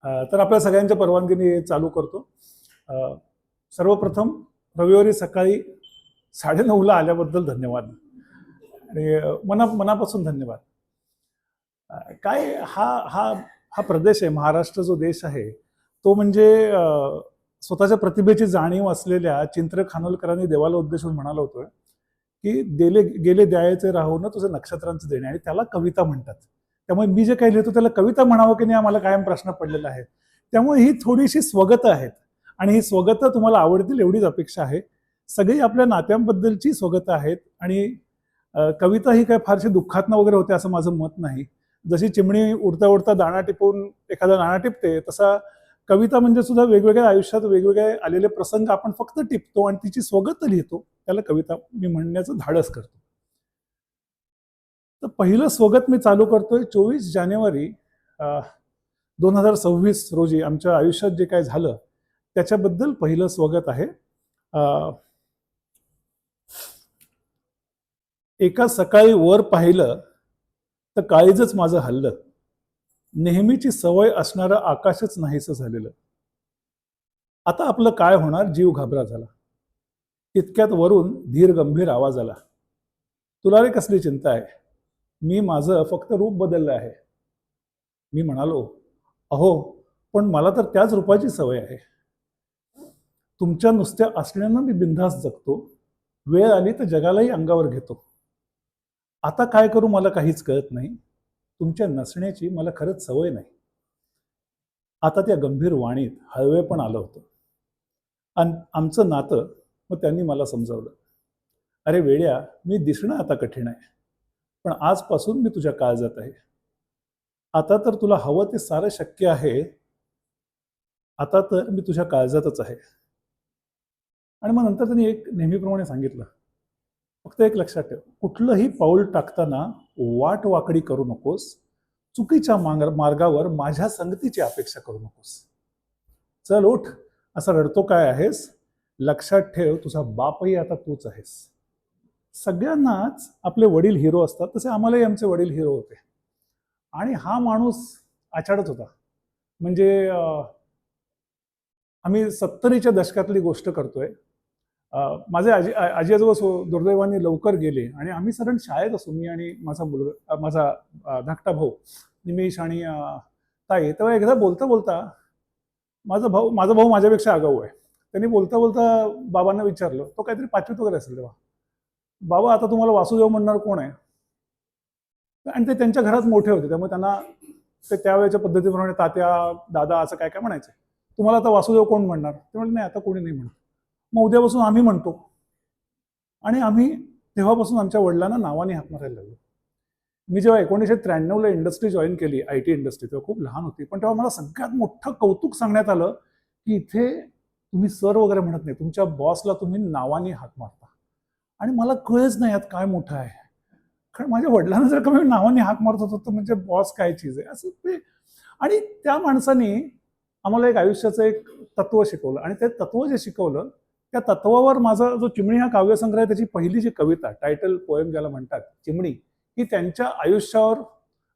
तर आपल्या सगळ्यांच्या परवानगीने चालू करतो. सर्वप्रथम रविवारी सकाळी 9:30ला आल्याबद्दल धन्यवाद आणि मनापासून धन्यवाद. काय हा हा हा प्रदेश आहे, महाराष्ट्र जो देश आहे तो म्हणजे स्वतःच्या प्रतिभेची जाणीव असलेल्या चिंत्र खानोलकरांनी देवाला उद्देशून म्हणाला होतं की गेले गेले द्यायचे राहून तुझं नक्षत्रांचं देणे, आणि त्याला कविता म्हणतात. त्यामुळे मी जे काही लिहितो त्याला कविता म्हणावं की नाही आम्हाला कायम प्रश्न पडलेला आहे. त्यामुळे ही थोडीशी स्वगतं आहेत आणि ही स्वगतं तुम्हाला आवडतील एवढीच अपेक्षा आहे. सगळी आपल्या नात्यांबद्दलची स्वगतं आहेत आणि कविता ही काय फारशी दुःखातनं वगैरे होते असं माझं मत नाही. जशी चिमणी उडता उडता दाणा टिपून एखादा नाणा टिपते, तसा कविता म्हणजे सुद्धा वेगवेगळ्या आयुष्यात वेगवेगळे आलेले प्रसंग आपण फक्त टिपतो आणि तिची स्वगत लिहितो, त्याला कविता मी म्हणण्याचं धाडस करतो. तर पहिलं स्वगत मी चालू करतोय 24 जानेवारी 2026 रोजी आमच्या आयुष्यात जे काय झालं त्याच्याबद्दल पहिलं स्वगत आहे. एका सकाळी वर पाहिलं तर काळीजच माझं हल्लं, नेहमीची सवय असणारं आकाशच नाहीसं झालेलं. आता आपलं काय होणार, जीव घाबरा झाला. इतक्यात वरून धीर गंभीर आवाज आला, तुला रे कसली चिंता आहे, मी माझं फक्त रूप बदललं आहे. मी म्हणालो, अहो पण मला तर त्याच रूपाची सवय आहे. तुमच्या नुसत्या असण्यानं मी बिनधास्त जगतो, वेळ आली तर जगालाही अंगावर घेतो. आता काय करू मला काहीच कळत नाही, तुमच्या नसण्याची मला खरंच सवय नाही. आता त्या गंभीर वाणीत हळवे पण आलं होतं. आमचं नातं मग त्यांनी मला समजावलं, अरे वेड्या, मी दिसणं आता कठीण आहे, पण आजपासून मी तुझ्या काळजात आहे. आता तर तुला हवं ते सारं शक्य आहे, आता तर मी तुझ्या काळजातच आहे. आणि मग नंतर त्यांनी एक नेहमीप्रमाणे सांगितलं, फक्त एक लक्षात ठेव, कुठलंही पाऊल टाकताना वाट वाकडी करू नकोस, चुकीच्या मार्गावर माझ्या संगतीची अपेक्षा करू नकोस. चल उठ, असा रडतो काय आहेस, लक्षात ठेव तुझा बापही आता तूच आहेस. सगळ्यांनाच आपले वडील हिरो असतात, तसे आम्हालाही आमचे वडील हिरो होते. आणि हा माणूस आचाडत होता. म्हणजे आम्ही 70च्या दशकातली गोष्ट करतोय. माझे आजी आजोबा दुर्दैवाने लवकर गेले आणि आम्ही सगळं शाळेत असू, मी आणि माझा मुलगा, माझा धाकटा भाऊ निमेश आणि ताई. तेव्हा एकदा बोलता बोलता माझा भाऊ माझ्यापेक्षा आगाऊ आहे. त्यांनी बोलता बोलता बाबांना विचारलं, तो काहीतरी 5वीत वगैरे असेल तेव्हा, बाबा आता तुम्हाला वासुदेव म्हणणार कोण आहे? आणि ते त्यांच्या घरात मोठे होते, त्यामुळे त्यांना ते त्यावेळेच्या पद्धतीप्रमाणे तात्या दादा असं काय काय म्हणायचे. तुम्हाला आता वासुदेव कोण म्हणणार? ते म्हणले नाही आता कोणी नाही म्हणत. मग उद्यापासून आम्ही म्हणतो. आणि आम्ही तेव्हापासून आमच्या वडिलांना नावाने हाक मारायला लागलो. मी जेव्हा 1993ला इंडस्ट्री जॉईन केली, IT इंडस्ट्री, तेव्हा खूप लहान होती, पण तेव्हा मला सगळ्यात मोठं कौतुक सांगण्यात आलं की इथे तुम्ही सर वगैरे म्हणत नाही, तुमच्या बॉसला तुम्ही नावाने हाक मारता. आणि मला कळच नाही यात काय मोठं आहे, कारण माझ्या वडिलांना जर का मी नावाने हाक मारत होतो तर म्हणजे बॉस काय चीज आहे असं ते. आणि त्या माणसाने आम्हाला एक आयुष्याचं एक तत्व शिकवलं, आणि ते तत्व जे शिकवलं त्या तत्वावर माझा जो चिमणी हा काव्यसंग्रह आहे त्याची पहिली जी कविता, टायटल पोएम ज्याला म्हणतात चिमणी, ही त्यांच्या आयुष्यावर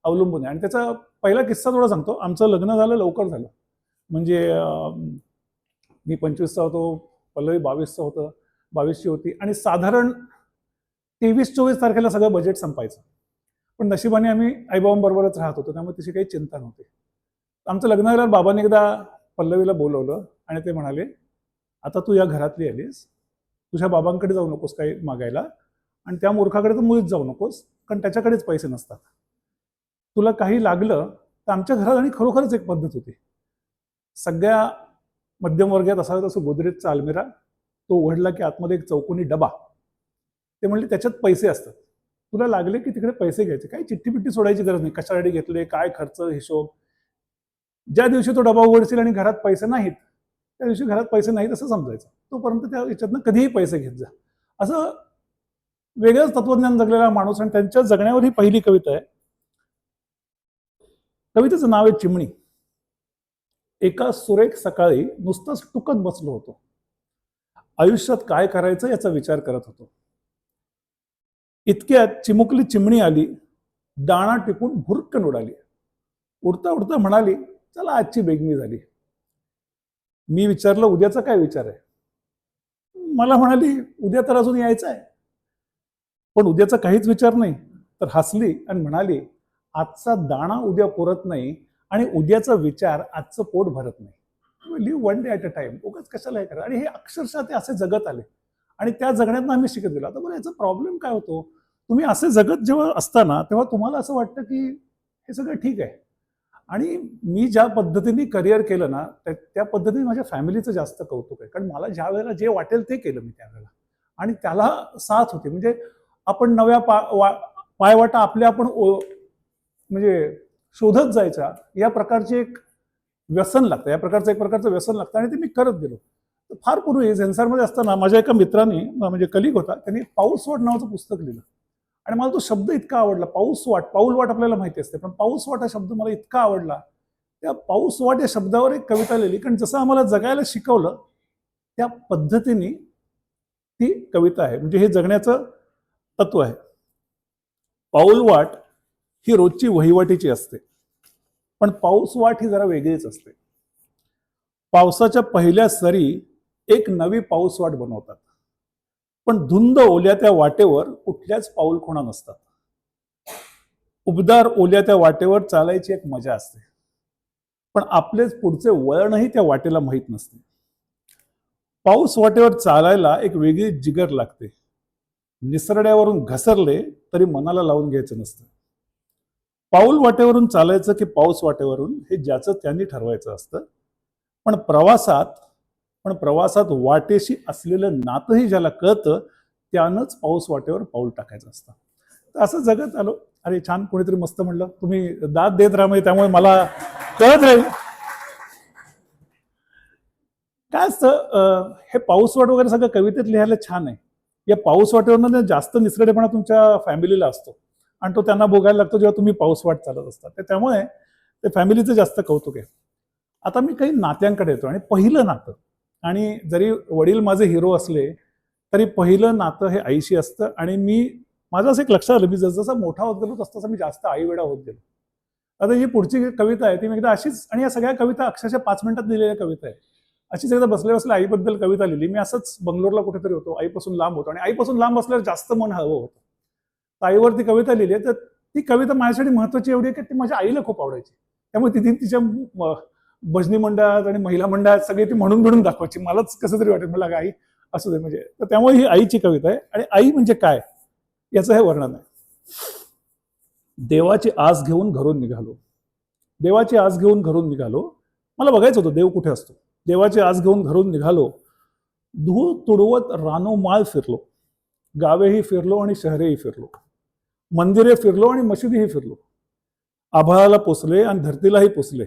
अवलंबून आहे. आणि त्याचा पहिला किस्सा थोडा सांगतो. आमचं लग्न झालं, लवकर झालं. म्हणजे मी 25चा होतो, पल्लवी 22चं होतं, 22ची होती, आणि साधारण 23-24 तारखेला सगळं बजेट संपायचं. पण नशिबाने आम्ही आईबाबांबरोबरच राहत होतो, त्यामुळे तशी काही चिंता नव्हती. आमचं लग्न झाल्यावर बाबांनी एकदा पल्लवीला बोलवलं आणि ते म्हणाले, आता तू या घरातली आलीस, तुझ्या बाबांकडे जाऊ नकोस काही मागायला, आणि त्या मूर्खाकडे तर मुळीच जाऊ नकोस, कारण त्याच्याकडेच पैसे नसतात. तुला काही लागलं तर आमच्या घरात, आणि खरोखरच एक पद्धत होती, सगळ्या मध्यमवर्गीयात असावा तसं गोदरेजचा अलमिरा, तो उघडला की आतमध्ये एक चौकोनी डबा, ते म्हणले त्याच्यात पैसे असतात, तुला लागले की तिकडे पैसे घ्यायचे, काही चिठ्ठी पिट्टी सोडायची गरज नाही, कशासाठी घेतले, काय खर्च, हिशोब. ज्या दिवशी तो डबा उघडशील आणि घरात पैसे नाहीत, त्या दिवशी घरात पैसे नाहीत असं समजायचं, तोपर्यंत त्या याच्यातनं कधीही पैसे घेत जा. असं वेगळंच तत्वज्ञान जगलेला माणूस, आणि त्यांच्या जगण्यावर ही पहिली कविता आहे. कवितेचं नाव आहे चिमणी. एका सुरेख सकाळी नुसतंच टुकत बसलो होतो, आयुष्यात काय करायचं याचा विचार करत होतो. इतक्यात चिमुकली चिमणी आली, दाणा टिपून भुरकन उडाली. उडता उडता म्हणाली, चला आजची बेगमी झाली. मी विचारलं उद्याचा काय विचार आहे. मला म्हणाली उद्या तर अजून यायचं आहे, पण उद्याचा काहीच विचार नाही. तर हसली आणि म्हणाली आजचा दाणा उद्या पुरत नाही आणि उद्याचा विचार आजचं पोट भरत नाही. Live one day at a time. उगाच कशाला हे करा. आणि हे अक्षरशः ते असे जगत आले आणि त्या जगण्यातनं आम्ही शिकत गेलो. आता बरं याचा प्रॉब्लेम काय होतो, तुम्ही असे जगत जेव्हा असताना तेव्हा तुम्हाला असं वाटतं की हे सगळं ठीक आहे. आणि मी ज्या पद्धतीने करिअर केलं ना त्या पद्धतीने माझ्या फॅमिलीचं जास्त कौतुक आहे. कारण मला ज्या वेळेला जे वाटेल ते केलं मी त्यावेळेला आणि त्याला साथ होती. म्हणजे आपण नव्या पायवाटा आपल्या आपण म्हणजे शोधत जायच्या या प्रकारचे एक व्यसन लागतं, या प्रकारचं एक प्रकारचं व्यसन लागतं आणि ते मी करत गेलो. तर फार पूर्वी सेन्सरमध्ये असताना माझ्या एका मित्राने म्हणजे कलिग होता, त्यांनी पाऊसवाट नावाचं पुस्तक लिहिलं आणि मला तो शब्द इतका आवडला. पाऊसवाट, पाऊलवाट आपल्याला माहिती असते, पण पाऊसवाट हा शब्द मला इतका आवडला. त्या पाऊसवाट या शब्दावर एक कविता लिहिली, कारण जसं आम्हाला जगायला शिकवलं त्या पद्धतीने ती कविता आहे. म्हणजे हे जगण्याचं तत्व आहे. पाऊलवाट ही रोजची वहिवाटीची असते, पण पाऊसवाट ही जरा वेगळीच असते. पावसाच्या पहिल्या सरी एक नवी पाऊसवाट बनवतात, पण धुंद ओल्या त्या वाटेवर कुठल्याच पाऊलखुणा नसतात. उबदार ओल्या त्या वाटेवर चालायची एक मजा असते, पण आपलेच पुढचे वळणही त्या वाटेला माहीत नसते. पाऊस वाटेवर चालायला एक वेगळी जिगर लागते. निसरड्यावरून घसरले तरी मनाला लावून घ्यायचं नसतं. पाऊल वाटेवरून चालायचं की पाऊस वाटेवरून हे ज्याचं त्यांनी ठरवायचं असतं. पण प्रवासात वाटेशी असलेलं नातंही ज्याला कळतं त्यानंच पाऊस वाटेवर पाऊल टाकायचं असतं. तर असं जगत आलो. अरे छान, कोणीतरी मस्त म्हणलं, तुम्ही दाद देत राहा, म्हणजे त्यामुळे मला कळत राहील काय असतं. हे पाऊसवाट वगैरे सगळं कवितेत लिहायला छान आहे. या पाऊसवाटेवरनं जास्त निसरडेपणा तुमच्या फॅमिलीला असतो आणि तो त्यांना भोगायला लागतो जेव्हा तुम्ही पाऊसवाट चालत असता. त्यामुळे ते फॅमिलीचं जास्त कौतुक आहे. आता मी काही नात्यांकडे येतो आणि पहिलं नातं, आणि जरी वडील माझे हिरो असले तरी पहिलं नातं हे आईशी असतं. आणि माझं असं एक लक्षात आलं, मी जसजसा मोठा होत गेलो तसं मी जास्त आईवेडा होत गेलो. आता ही पुढची कविता आहे ती मी एकदा अशीच, आणि या सगळ्या कविता अक्षरशः 5 मिनिटात लिहिलेल्या कविता आहे. अशीच एकदा बसल्या बसल्या आईबद्दल कविता लिहिली. मी असंच बंगलोरला कुठेतरी होतो, आईपासून लांब होतो आणि आईपासून लांब असल्यावर जास्त मन हळवं होतं. तर आईवर ती कविता लिहिली. तर ती कविता माझ्यासाठी महत्वाची एवढी आहे की ती माझ्या आईला खूप आवडायची. त्यामुळे ती तिच्या भजनी मंडळात आणि महिला मंडळात सगळी ती म्हणून दाखवायची. मलाच कसं तरी वाटेल, मला आई असू दे म्हणजे. तर त्यामुळे ही आईची कविता आहे. आणि आई म्हणजे काय याचं हे वर्णन आहे. देवाची आस घेऊन घरून निघालो. देवाची आस घेऊन घरून निघालो. मला बघायचं होतं देव कुठे असतो. देवाची आस घेऊन घरून निघालो. धूळ तुडवत रानोमाळ फिरलो. गावेही फिरलो आणि शहरेही फिरलो. मंदिरे फिरलो आणि मशिदीही फिरलो. आभाळाला पोचले आणि धरतीलाही पोचले.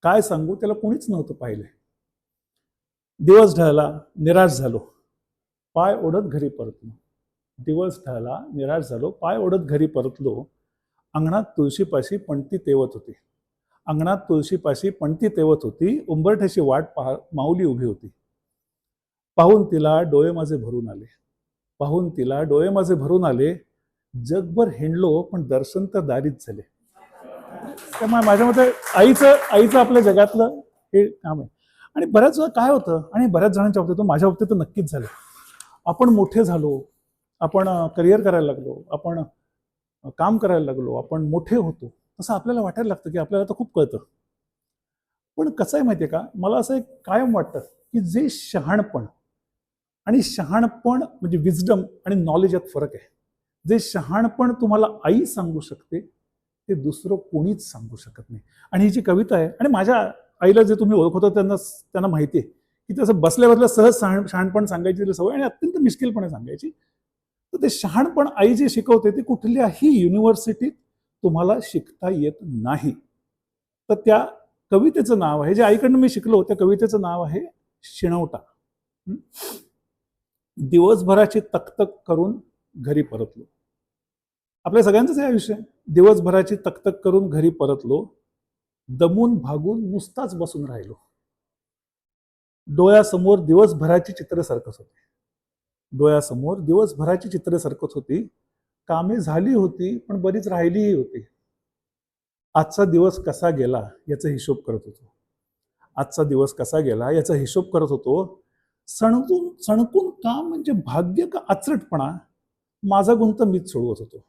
काय सांगू, त्याला कोणीच नव्हतं पाहिले. दिवस ढळला, निराश झालो, पाय ओढत घरी परतलो. दिवस ढळला, निराश झालो, पाय ओढत घरी परतलो. अंगणात तुळशीपाशी पणती तेवत होती. अंगणात तुळशीपाशी पणती तेवत होती. उंबरठ्याची वाट माऊली उभी होती. पाहून तिला डोळे माझे भरून आले. पाहून तिला डोळे माझे भरून आले. जगभर हिंडलो पण दर्शन तर दारीच झाले. त्यामुळे माझ्या मते आईचं आपल्या जगातलं हे काम आहे. आणि बऱ्याच वेळा काय होतं, आणि बऱ्याच जणांच्या बाबतीत, माझ्या बाबतीत तर नक्कीच झालं, आपण मोठे झालो, आपण करिअर करायला लागलो, आपण काम करायला लागलो, आपण मोठे होतो, तसं आपल्याला वाटायला लागतं की आपल्याला तर खूप कळतं. पण कसं आहे माहितीये का, मला असं एक कायम वाटतं की जे शहाणपण म्हणजे विजडम आणि नॉलेज यात फरक आहे. जे शहाणपण तुम्हाला आई सांगू शकते ते दुसरं कोणीच सांगू शकत नाही. आणि ही जी कविता आहे, आणि माझ्या आईला जे तुम्ही ओळखतो त्यांना माहिती आहे की तसं बसल्या बसल्या सहज शहाणपण सांगायची सवय आणि अत्यंत मिश्किलपणे सांगायची. तर ते शहाणपण आई जे शिकवते ते कुठल्याही युनिव्हर्सिटीत तुम्हाला शिकता येत नाही. तर त्या कवितेचं नाव आहे, जे आईकडनं मी शिकलो, त्या कवितेचं नाव आहे शिणवटा. दिवसभराची तकतक करून घरी परतलो. आपल्या सगळ्यांचंच हे आयुष्य आहे. दिवसभराची तकतक करून घरी परतलो. दमून भागून नुसताच बसून राहिलो. डोळ्यासमोर दिवसभराची चित्र सरकत होती. डोळ्यासमोर दिवसभराची चित्र सरकत होती. कामे झाली होती पण बरीच राहिलीही होती. आजचा दिवस कसा गेला याचा हिशोब करत होतो. आजचा दिवस कसा गेला याचा हिशोब करत होतो. सणकून सणकून काम म्हणजे भाग्य का आचरटपणा, माझा गुंत मीच सोडवत होतो.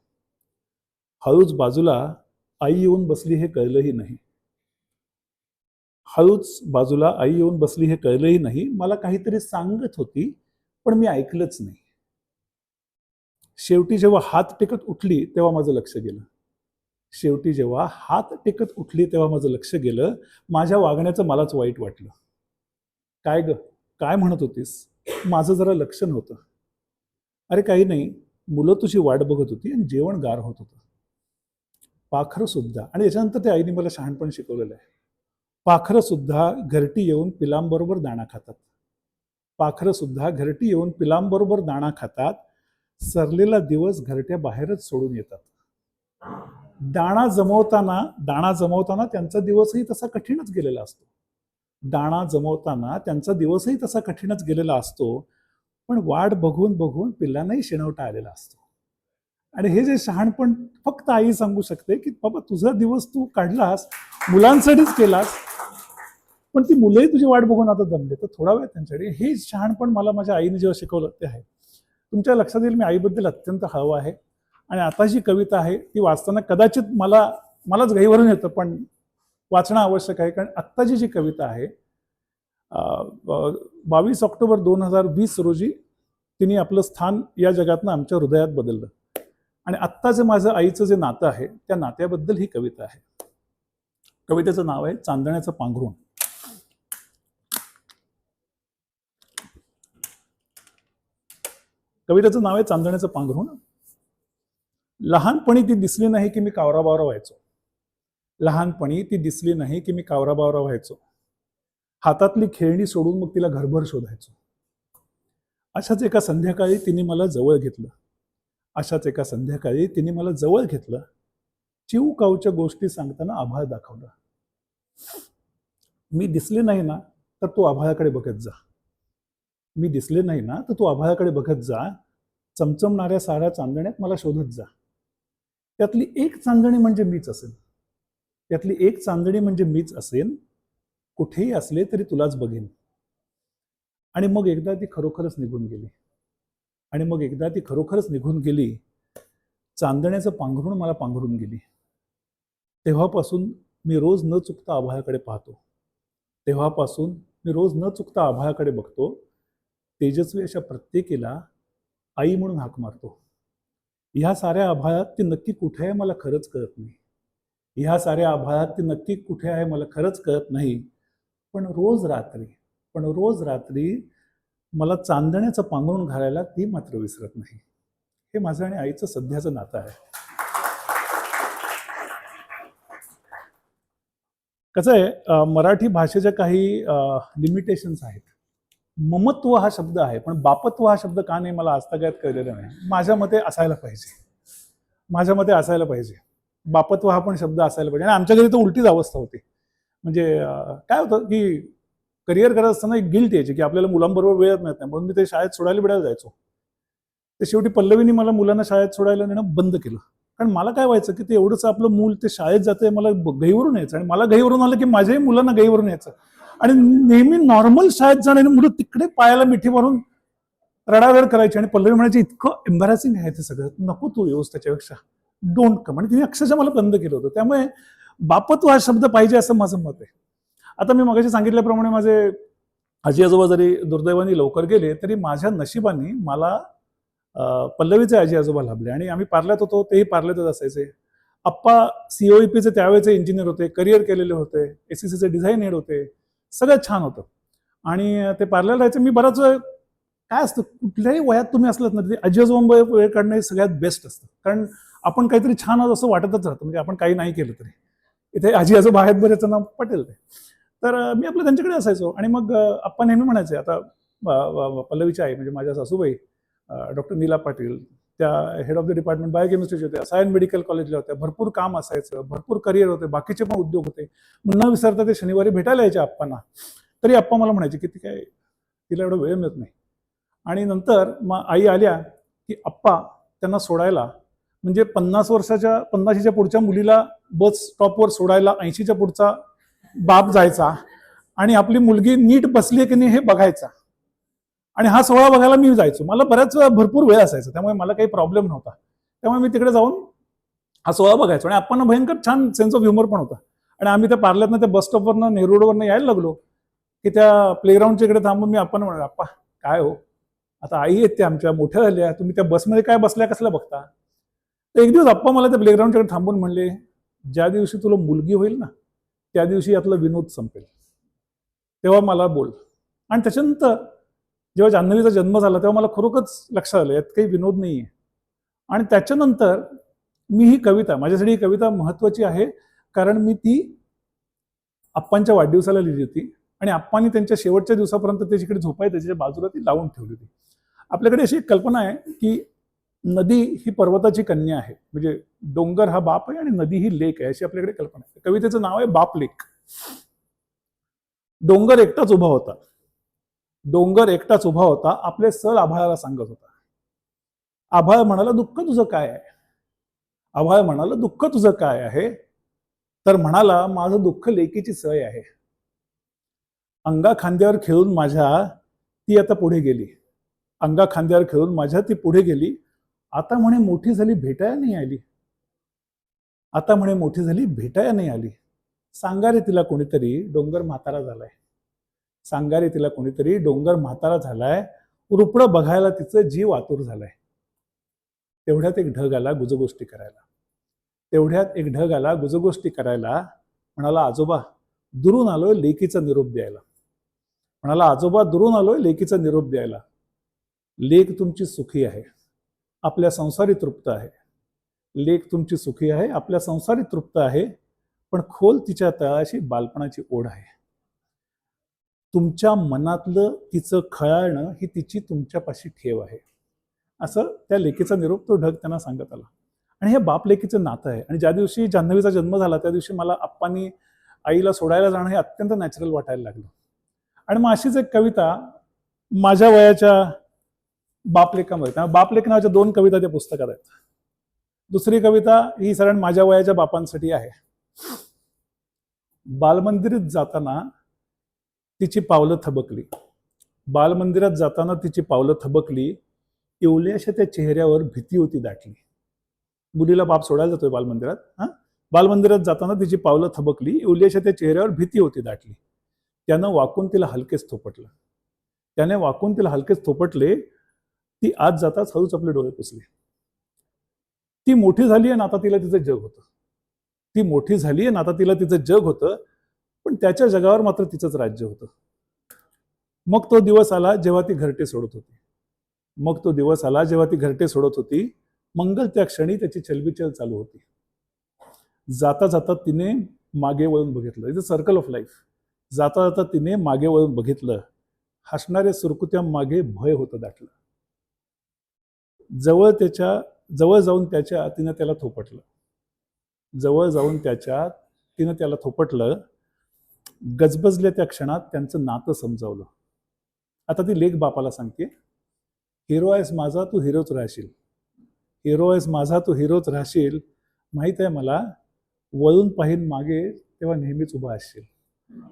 हळूच बाजूला आई येऊन बसली हे कळलंही नाही. हळूच बाजूला आई येऊन बसली हे कळलंही नाही. मला काहीतरी सांगत होती, पण मी ऐकलंच नाही. शेवटी जेव्हा हात टेकत उठली तेव्हा माझं लक्ष गेलं. शेवटी जेव्हा हात टेकत उठली तेव्हा माझं लक्ष गेलं. माझ्या वागण्याचं मलाच वाईट वाटलं. काय ग, काय म्हणत होतीस? माझं जरा लक्ष नव्हतं. अरे काही नाही, मुलं तुझी वाट बघत होती आणि जेवण गार होत होतं. पाखरं सुद्धा, आणि याच्यानंतर त्या आईने मला शहाणपण शिकवलेलं आहे. पाखरं सुद्धा घरटी येऊन पिलांबरोबर दाणा खातात. पाखरं सुद्धा घरटी येऊन पिलांबरोबर दाणा खातात. सरलेला दिवस घरट्या बाहेरच सोडून येतात. दाणा जमवताना त्यांचा दिवसही तसा कठीणच गेलेला असतो. दाणा जमवताना त्यांचा दिवसही तसा कठीणच गेलेला असतो. पण वाट बघून बघून पिल्लांनाही शिणवटा आलेला असतो. आणि हे जे शहाणपण फक्त आई सांगू शकते की बाबा तुझा दिवस तू काढलास, मुलांसाठीच केलास, पण ती मुलंही तुझी वाट बघून आता दमले, तर थोडा वेळ त्यांच्याकडे. हे शहाणपण मला माझ्या आईने जेव्हा शिकवलं ते आहे. तुमच्या लक्षात येईल, मी आईबद्दल अत्यंत हळवा आहे. आणि आता जी कविता आहे ती वाचताना कदाचित मलाच घाईवरून येतं, पण वाचणं आवश्यक आहे. कारण आत्ताची जी कविता आहे 22 ऑक्टोबर 2020 रोजी तिने आपलं स्थान या जगातनं आमच्या हृदयात बदललं. आणि आत्ताचं माझं आईचं जे नातं आहे त्या नात्याबद्दल ही कविता आहे. कवितेचं नाव आहे चांदण्याचं पांघरूण. कवितेचं नाव आहे चांदण्याचं पांघरूण. लहानपणी ती दिसली नाही की मी कावराबावरा व्हायचो. लहानपणी ती दिसली नाही की मी कावराबावरा व्हायचो. हातातली खेळणी सोडून मग तिला घरभर शोधायचो. अशाच एका संध्याकाळी तिने मला जवळ घेतलं. अशाच एका संध्याकाळी तिने मला जवळ घेतलं. चिव कावच्या गोष्टी सांगताना आभाळ दाखवलं. मी दिसले नाही ना तर तू आभाळाकडे बघत जा. मी दिसले नाही ना तर तू आभाळाकडे बघत जा. चमचमणाऱ्या साऱ्या चांदण्यात मला शोधत जा. त्यातली एक चांदणी म्हणजे मीच असेल. त्यातली एक चांदणी म्हणजे मीच असेल. कुठेही असले तरी तुलाच बघेन. आणि मग एकदा ती खरोखरच निघून गेली. आणि मग एकदा ती खरोखरच निघून गेली. चांदण्याचं पांघरूण मला पांघरून गेली. तेव्हापासून मी रोज न चुकता आभाळाकडे पाहतो. तेव्हापासून मी रोज न चुकता आभाळाकडे बघतो. तेजस्वी अशा प्रत्येकीला आई म्हणून हाक मारतो. ह्या साऱ्या आभाळात ती नक्की कुठे आहे मला खरंच कळत नाही. ह्या साऱ्या आभाळात ती नक्की कुठे आहे मला खरंच कळत नाही. पण रोज रात्री मला चांदण्याचं पांघरून घालायला ती मात्र विसरत नाही. हे माझं आणि आईचं सध्याचं नातं आहे. कसं आहे, मराठी भाषेच्या काही लिमिटेशन्स आहेत. ममत्व हा शब्द आहे, पण बापत्व हा शब्द का नाही मला आजतागायत कळलेला नाही. माझ्या मते असायला पाहिजे. बापत्व हा पण शब्द असायला पाहिजे. आणि आमच्या घरी तर उलटीच अवस्था होती. म्हणजे काय होतं की करिअर करत असताना एक गिल्ट यायची की आपल्याला मुलांबरोबर वेळच मिळत नाही, म्हणून मी ते शाळेत सोडायला बिडायला जायचो. ते शेवटी पल्लवीने मला मुलांना शाळेत सोडायला नेणं बंद केलं. कारण मला काय व्हायचं की ते एवढंच आपलं मूल ते शाळेत जातंय, मला गहीवरून यायचं. आणि मला गहीवरून आलं की माझ्याही मुलांना गहीवरून यायचं. आणि नेहमी नॉर्मल शाळेत जाणारी मुलं तिकडे पायाला मिठी मारून रडारड करायची. आणि पल्लवी म्हणायची इतकं एम्बॅरेसिंग आहे ते सगळं, नको तू येऊस त्याच्यापेक्षा, डोंट कम. आणि तिने अक्षरशः मला बंद केलं होतं. त्यामुळे बापत्व हा शब्द पाहिजे असं माझं मत आहे. आता मी मगाशी सांगितल्याप्रमाणे माझे आजी आजोबा जरी दुर्दैवाने लवकर गेले तरी माझ्या नशिबाने मला पल्लवीचे आजी आजोबा लाभले. आणि आम्ही पार्ल्यात होतो, तेही पार्ल्यातच असायचे. आप्पा COEPचे त्यावेळेचे इंजिनियर होते, करिअर केलेले होते, SECचे डिझाईन हेड होते, सगळं छान होतं. आणि ते पार्ल्याला राहायचे. मी बराच वेळ, काय असतं कुठल्याही वयात तुम्ही असलात ना, आजी आजोबा वेळ काढणं हे सगळ्यात बेस्ट असतं. कारण आपण काहीतरी छान आहोत असं वाटतच राहतं. म्हणजे आपण काही नाही केलं तरी इथे आजी आजोबा आहेत, बरेच नाव पटेल ते. तर मी आपलं त्यांच्याकडे असायचो. आणि मग आप्पा नेहमी म्हणायचे, आता पल्लवीची आई म्हणजे माझ्या सासूबाई डॉक्टर नीला पाटील, त्या हेड ऑफ द डिपार्टमेंट बायोकेमिस्ट्रीचे होत्या, सायन मेडिकल कॉलेजला होत्या. भरपूर काम असायचं, भरपूर करिअर होते, बाकीचे पण उद्योग होते. न विसरता ते शनिवारी भेटायला यायचे आप्पांना. तरी आप्पा मला म्हणायचे की ती काय, तिला एवढा वेळ मिळत नाही. आणि नंतर मग आई आल्या की आप्पा त्यांना सोडायला, म्हणजे 50 वर्षाच्या 50च्या पुढच्या मुलीला बस स्टॉपवर सोडायला 80च्या पुढचा बाप जायचा आणि आपली मुलगी नीट बसली की नाही हे बघायचा. आणि हा सोहळा बघायला मी जायचो. मला बऱ्याच वेळा भरपूर वेळ असायचा, त्यामुळे मला काही प्रॉब्लेम नव्हता. त्यामुळे मी तिकडे जाऊन हा सोहळा बघायचो. आणि आपण भयंकर छान सेन्स ऑफ ह्युमर पण होता. आणि आम्ही त्या पार्ल्यातनं त्या बस स्टॉपवरनं नेहरू रोडवरनं यायला लागलो की त्या प्लेग्राऊंडच्या इकडे थांबून मी आपण म्हणतो, आप्पा काय हो, आता आई आहेत त्या आमच्या, मोठ्या झाल्या, तुम्ही त्या बसमध्ये काय बसल्या कसला बघता. तर एक दिवस आप्पा मला त्या प्लेग्राऊंडच्या इकडे थांबून म्हणले, ज्या दिवशी तुला मुलगी होईल ना त्या दिवशी यातला विनोद संपेल, तेव्हा मला बोल. आणि त्याच्यानंतर जेव्हा जान्हवीचा जन्म झाला तेव्हा मला खरोखरच लक्षात आलं यात काही विनोद नाही आहे. आणि त्याच्यानंतर मी ही कविता, माझ्यासाठी ही कविता महत्वाची आहे, कारण मी ती आप्पांच्या वाढदिवसाला लिहिली होती. आणि आप्पांनी त्यांच्या शेवटच्या दिवसापर्यंत त्याच्याकडे झोपाय त्याच्या बाजूला ती लावून ठेवली होती. आपल्याकडे अशी एक कल्पना आहे की नदी ही पर्वताची कन्या आहे, म्हणजे डोंगर हा बाप आहे आणि नदी ही लेक आहे, अशी आपल्याकडे कल्पना आहे. कवितेचं नाव आहे बाप लेक. डोंगर एकटाच उभा होता, डोंगर एकटाच उभा होता, आपले सर आभाळाला सांगत होता. आभाळ म्हणाला, दुःख तुझं काय आहे? आभाळ म्हणाला, दुःख तुझं काय आहे? तर म्हणाला, माझं दुःख लेकीची सय आहे. अंगा खांद्यावर खेळून माझ्या ती आता पुढे गेली, अंगा खांद्यावर खेळून माझ्या ती पुढे गेली. आता म्हणे मोठी झाली भेटाया नाही आली, आता म्हणे मोठी झाली भेटाया नाही आली. सांगा रे तिला कोणीतरी डोंगर म्हातारा झालाय, सांगा रे तिला कोणीतरी डोंगर म्हातारा झालाय. रुपडं बघायला तिचं जीव आतुर झालाय. तेवढ्यात एक ढग आला गुजगोष्टी करायला, तेवढ्यात एक ढग आला गुजगोष्टी करायला. म्हणाला, आजोबा दुरून आलोय लेकीचा निरोप द्यायला. म्हणाला, आजोबा दुरून आलोय लेकीचा निरोप द्यायला. लेक तुमची सुखी आहे, आपल्या संसारी तृप्त आहे. लेक तुमची सुखी आहे, आपल्या संसारी तृप्त आहे. पण खोल तिच्या तळाशी बालपणाची ओढ आहे. तुमच्या मनातलं तिचं खळाळणं ही तिची तुमच्यापाशी ठेव आहे. असं त्या लेकीचा निरोप तो ढग त्यांना सांगत आला. आणि हे बाप लेकीचं नातं आहे. आणि ज्या दिवशी जान्हवीचा जन्म झाला त्या दिवशी मला आप्पांनी आईला सोडायला जाणं हे अत्यंत नॅचरल वाटायला लागलं. आणि मग अशीच एक कविता माझ्या वयाच्या बापलेखामध्ये, त्यामुळे बापलेख नावाच्या 2 कविता त्या पुस्तकात आहेत. दुसरी कविता ही साधारण माझ्या वयाच्या बापांसाठी आहे. बालमंदिरात जाताना तिची पावलं थबकली, बालमंदिरात जाताना तिची पावलं थबकली. एवढ्याशा त्या चेहऱ्यावर भीती होती दाटली. मुलीला बाप सोडायला जातोय बालमंदिरात, बालमंदिरात जाताना तिची पावलं थबकली. एवढ्याशा त्या चेहऱ्यावर भीती होती दाटली. त्यानं वाकून तिला हलकेच थोपटलं, त्याने वाकून तिला हलकेच थोपटले. ती आज जाताच हळूच आपले डोळे पुसले. ती मोठी झाली आणि आता तिला तिचं जग होतं, ती मोठी झाली आणि आता तिला तिचं जग होतं. पण त्याच्या जगावर मात्र तिचंच राज्य होतं. मग तो दिवस आला जेव्हा ती घरटे सोडत होती, मग तो दिवस आला जेव्हा ती घरटे सोडत होती. मंगल त्या क्षणी त्याची चलबिचल चालू होती. जाता जाता तिने मागे वळून बघितलं. It's a circle of life. जाता जाता तिने मागे वळून बघितलं. हसणाऱ्या सुरकुत्या मागे भय होतं दाटलं. जवळ जाऊन त्याच्या तिनं त्याला थोपटलं, जवळ जाऊन त्याच्या तिनं त्याला थोपटलं. गजबजल्या त्या क्षणात त्यांचं नातं समजावलं. आता ती लेक बापाला सांगते, हिरो आहेस माझा तू हिरोच राहशील, हिरो आहेस माझा तू हिरोच राहशील. माहित आहे मला, वळून पाहीन मागे तेव्हा नेहमीच उभा असशील.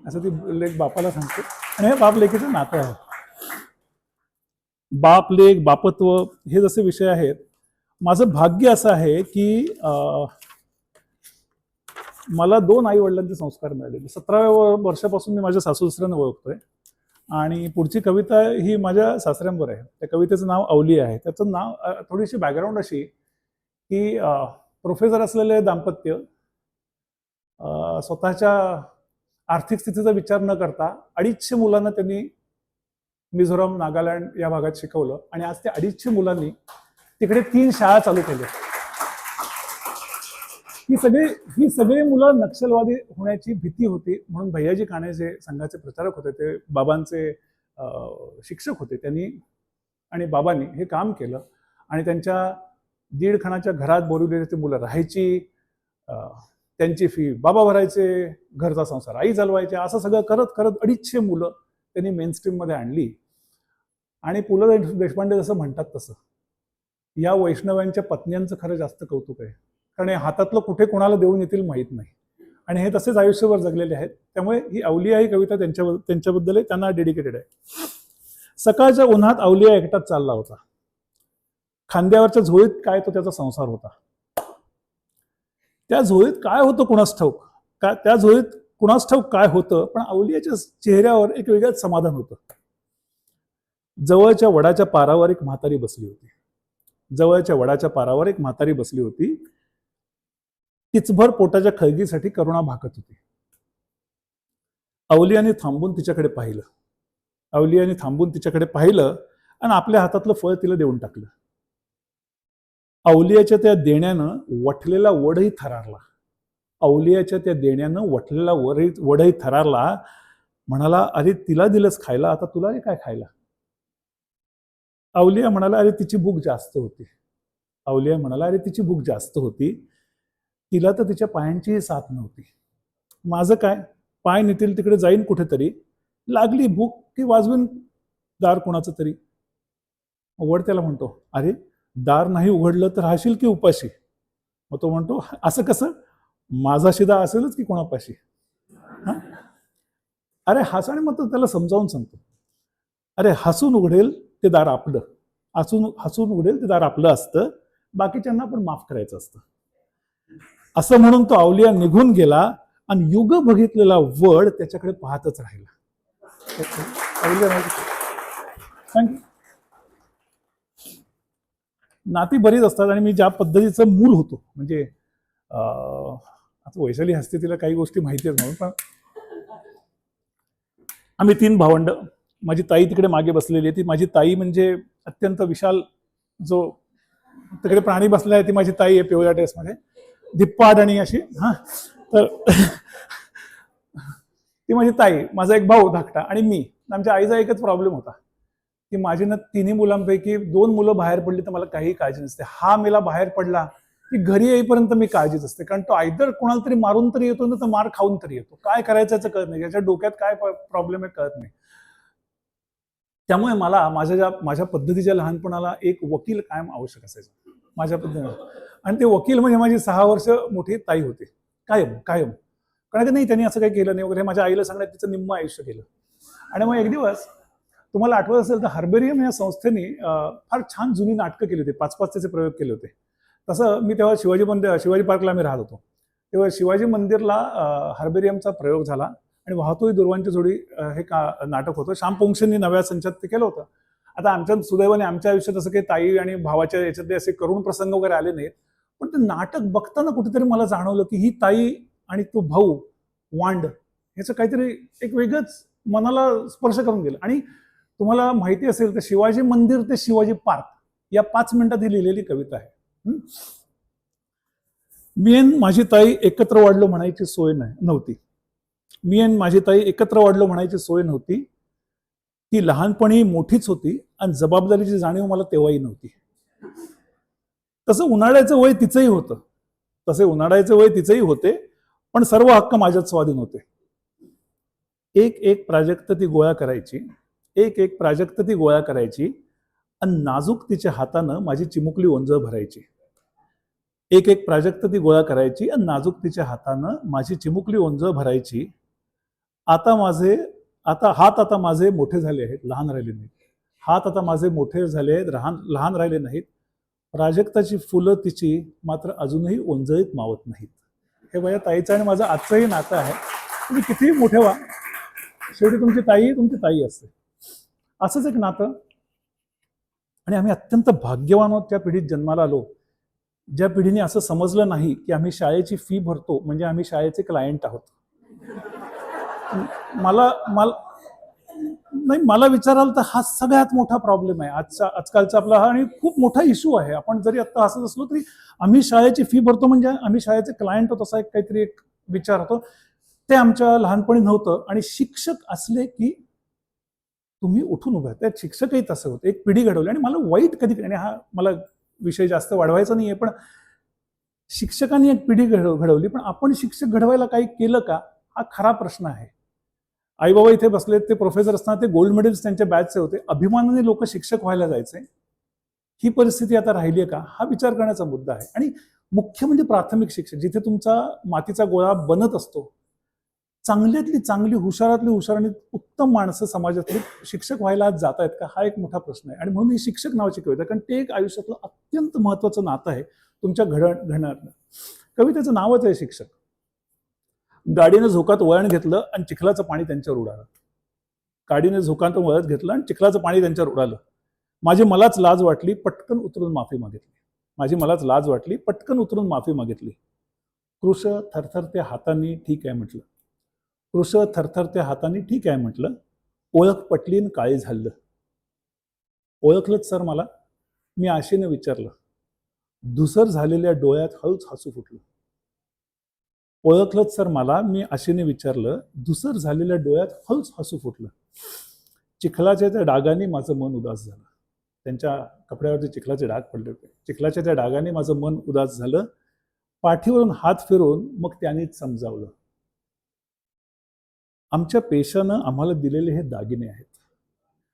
असं ती लेक बापाला सांगते. आणि हे बाप लेकीचं नातं आहे. बाप लेक बापत्व हे जसे विषय आहेत. माझं भाग्य असं आहे की मला 2 आई वडिलांचे संस्कार मिळाले. 17व्या वर्षापासून मी माझ्या सासू सासऱ्यांना ओळखतोय. आणि पुढची कविता ही माझ्या सासऱ्यांवर आहे. त्या कवितेचं नाव अवली आहे. त्याचं नाव थोडीशी बॅकग्राऊंड अशी की प्रोफेसर असलेले दाम्पत्य स्वतःच्या आर्थिक स्थितीचा विचार न करता 250 मुलांना त्यांनी मिझोराम नागालँड या भागात शिकवलं. आणि आज त्या 250 मुलांनी तिकडे 3 शाळा चालू केल्या. ही सगळी मुलं नक्षलवादी होण्याची भीती होती म्हणून भैयाजी काणे जे संघाचे प्रचारक होते, ते बाबांचे शिक्षक होते, त्यांनी आणि बाबांनी हे काम केलं. आणि त्यांच्या 1.5 खणाच्या घरात बोलवलेली ती मुलं राहायची, त्यांची फी बाबा भरायचे, घरचा संसार आई चालवायचे. असं सगळं करत करत 250 मुलं त्यांनी मेनस्ट्रीममध्ये आणली. आणि पु ल देशपांडे जसं म्हणतात तसं या वैष्णवांच्या पत्न्यांचं खरं जास्त कौतुक आहे. कारण हे हातातलं कुठे कोणाला देऊन येतील माहीत नाही, आणि हे तसेच आयुष्यभर जगलेले आहेत. त्यामुळे ही अवलिया ही कविता त्यांच्याबद्दल त्यांना डेडिकेटेड आहे. सकाळच्या उन्हात अवलिया एकटाच चालला होता. खांद्यावरच्या झोळीत काय तो त्याचा संसार होता. त्या झोळीत काय होतं कुणास ठाऊक, त्या झोळीत कुणास ठाऊक काय होतं, पण अवलियाच्या चेहऱ्यावर एक वेगळंच समाधान होतं. जवळच्या वडाच्या पारावर एक म्हातारी बसली होती. जवळच्या वडाच्या पारावर एक म्हातारी बसली होती. तिचभर पोटाच्या खळगीसाठी करुणा भाकत होती. अवलियाने थांबून तिच्याकडे पाहिलं. अवलियाने थांबून तिच्याकडे पाहिलं आणि आपल्या हातातलं फळ तिला देऊन टाकलं. अवलियाच्या त्या देण्यानं वठलेला वडही थरारला. अवलियाच्या त्या देण्यानं वठलेला वडही थरारला. म्हणाला, अरे तिला दिलंच खायला, आता तुला काय खायला. अवलिया म्हणाला, अरे तिची भूक जास्त होती. अवलिया म्हणाला, अरे तिची भूक जास्त होती, तिला तर तिच्या पायांचीही साथ नव्हती. माझं काय, पाय नेतील तिकडे जाईन कुठेतरी, लागली भूक की वाजवीन दार कोणाचं तरी. वड त्याला म्हणतो, अरे दार नाही उघडलं तर राहशील की उपाशी. मग तो म्हणतो, असं कसं, माझा शिदा असेलच की कोणापाशी. अरे हस, आणि मग तो त्याला समजावून सांगतो, अरे हसून उघडेल ते दार आपलं, हसून उघडेल ते दार आपलं असतं, बाकीच्यांना पण माफ करायचं असतं. असं म्हणून तो अवलिया निघून गेला आणि युग बघितलेला वड त्याच्याकडे पाहतच राहिला. नाती बरीच असतात, आणि मी ज्या पद्धतीचं मूल होतो, म्हणजे आता वैशाली हसते, तिला काही गोष्टी माहितीच म्हणून, पण आम्ही 3 भावंड. माझी ताई तिकडे मागे बसलेली आहे. ती माझी ताई म्हणजे अत्यंत विशाल, जो तिकडे प्राणी बसला आहे ती माझी ताई आहे, पिवळ्या ड्रेसमध्ये, धिप्पाड आणि अशी. तर ती माझी ताई, माझा एक भाऊ धाकटा आणि मी. आमच्या आईचा एकच प्रॉब्लेम होता की माझी ना 3 मुलांपैकी 2 मुलं बाहेर पडली तर मला काही काळजी नसते. हा मेला बाहेर पडला की घरी येईपर्यंत मी काळजीच असते, कारण तो आयदर कोणाला तरी मारून तरी येतो ना तर मार खाऊन तरी येतो. काय करायचं याचं कळत नाही, याच्या डोक्यात काय प्रॉब्लेम आहे कळत नाही. त्यामुळे मला माझ्या पद्धतीच्या लहानपणाला एक वकील कायम आवश्यक असायचं माझ्या पद्धतीने. आणि ते वकील म्हणजे माझी 6 वर्ष मोठी ताई होती, कायम. कारण की नाही, त्यांनी असं काही केलं नाही वगैरे, माझ्या आईला सांगण्यात तिचं निम्म आयुष्य केलं. आणि मग एक दिवस, तुम्हाला आठवत असेल तर हर्बेरियम या संस्थेने फार छान जुनी नाटकं केली होती, 5-5 त्याचे प्रयोग केले होते. तसं मी तेव्हा शिवाजी पार्कला आम्ही राहत होतो, तेव्हा शिवाजी मंदिरला हर्बेरियमचा प्रयोग झाला आणि वाहतोही दुर्वांची जोडी हे नाटक होतं. श्याम पोंक्षेंनी नव्या संचात ते केलं होतं. आता आमच्या सुदैवाने आमच्या आयुष्यात असं काही ताई आणि भावाच्या याच्यातले असे करुण प्रसंग वगैरे आले नाहीत, पण ते नाटक बघताना कुठेतरी मला जाणवलं की ही ताई आणि तो भाऊ वांड ह्याचं काहीतरी एक वेगळंच मनाला स्पर्श करून गेलं. आणि तुम्हाला माहिती असेल तर शिवाजी मंदिर ते शिवाजी पार्क या 5 मिनिटात ही लिहिलेली कविता आहे. मी आणि माझी ताई एकत्र वाढलो म्हणायची सोय नव्हती. मी आणि माझी ताई एकत्र वाढलो म्हणायची सोय नव्हती. ती लहानपणी मोठीच होती आणि जबाबदारीची जाणीव मला तेव्हाही नव्हती. तसं उन्हाळ्याचं वय तिचंही होते, पण सर्व हक्क माझ्यात स्वाधीन होते. एक प्राजक्त ती गोळा करायची आणि नाजूक तिच्या हातानं माझी चिमुकली ओंजळ भरायची. एक प्राजक्त ती गोळा करायची आणि नाजूक तिच्या हातानं माझी चिमुकली ओंजळ भरायची. हात माझे मोठे झाले आहेत, लहान राहिले नाहीत. हात आता माझे मोठे झाले आहेत, लहान राहिले नाहीत. प्राजक्ताची फुलं तिची मात्र अजूनही ओंजळीत मावत नाहीत. हे माझ्या ताईचं आणि माझं आजचंही नातं आहे. तुम्ही कितीही मोठे व्हा, शेवटी तुमची ताई असते. असंच एक नातं. आणि आम्ही अत्यंत भाग्यवान आहोत त्या पिढीत जन्माला आलो, ज्या पिढीने असं समजलं नाही की आम्ही शाळेची फी भरतो म्हणजे आम्ही शाळेचे क्लायंट आहोत. मला विचाराल तर हा सगळ्यात मोठा प्रॉब्लेम आहे आजकालचा आपला हा, आणि खूप मोठा इश्यू आहे. आपण जरी आता हसत असलो तरी आम्ही शाळेची फी भरतो म्हणजे आम्ही शाळेचे क्लायंट होतो, असा काहीतरी एक विचार होतो. ते आमच्या लहानपणी नव्हतं. आणि शिक्षक असले की तुम्ही उठून उभे. त्यात शिक्षकही तसं होतं, एक पिढी घडवली. आणि मला वाईट कधी, आणि हा मला विषय जास्त वाढवायचा नाहीये, पण शिक्षकांनी एक पिढी घडवली, पण आपण शिक्षक घडवायला काही केलं का हा खरा प्रश्न आहे. आई बाबा इथे बसलेत, ते प्रोफेसर असताना ते गोल्ड मेडल्स त्यांच्या बॅचचे होते, अभिमानाने लोक शिक्षक व्हायला जायचे. ही परिस्थिती आता राहिली आहे का, हा विचार करण्याचा मुद्दा आहे. आणि मुख्य म्हणजे प्राथमिक शिक्षण, जिथे तुमचा मातीचा गोळा बनत असतो. चांगल्यातली चांगली, हुशारातली हुशार आणि उत्तम माणसं समाजातली शिक्षक व्हायला आज जात आहेत का, हा एक मोठा प्रश्न आहे. आणि म्हणून ही शिक्षक नावाची कविता, कारण ते एक आयुष्यातलं अत्यंत महत्वाचं नातं आहे तुमच्या घडणाऱ्यानं. कवितेचं नावच आहे शिक्षक. गाडीनं झोकात वळण घेतलं आणि चिखलाचं पाणी त्यांच्यावर उडालं. गाडीने झोकात वळण घेतलं आणि चिखलाचं पाणी त्यांच्यावर उडालं. मलाच लाज वाटली, पटकन उतरून माफी मागितली. मलाच लाज वाटली, पटकन उतरून माफी मागितली. कृश थरथरत्या हातांनी ठीक आहे म्हटलं. कृश थरथरत्या हातांनी ठीक आहे म्हटलं. ओळख पटलीन काळी झालं. ओळखलंच सर मला, मी आशेने विचारलं. धुसर झालेल्या डोळ्यात हळूच हसू फुटलं. ओळखलंच सर मला, मी आशेने विचारलं. धुसर झालेल्या डोळ्यात हळूच हसू फुटलं. चिखलाच्या त्या डागाने माझं मन उदास झालं. त्यांच्या कपड्यावरती चिखलाचे डाग पडले होते. चिखलाच्या त्या डागाने माझं मन उदास झालं. पाठीवरून हात फिरवून मग त्यांनीच समजावलं. आमच्या पेशानं आम्हाला दिलेले हे दागिने आहेत.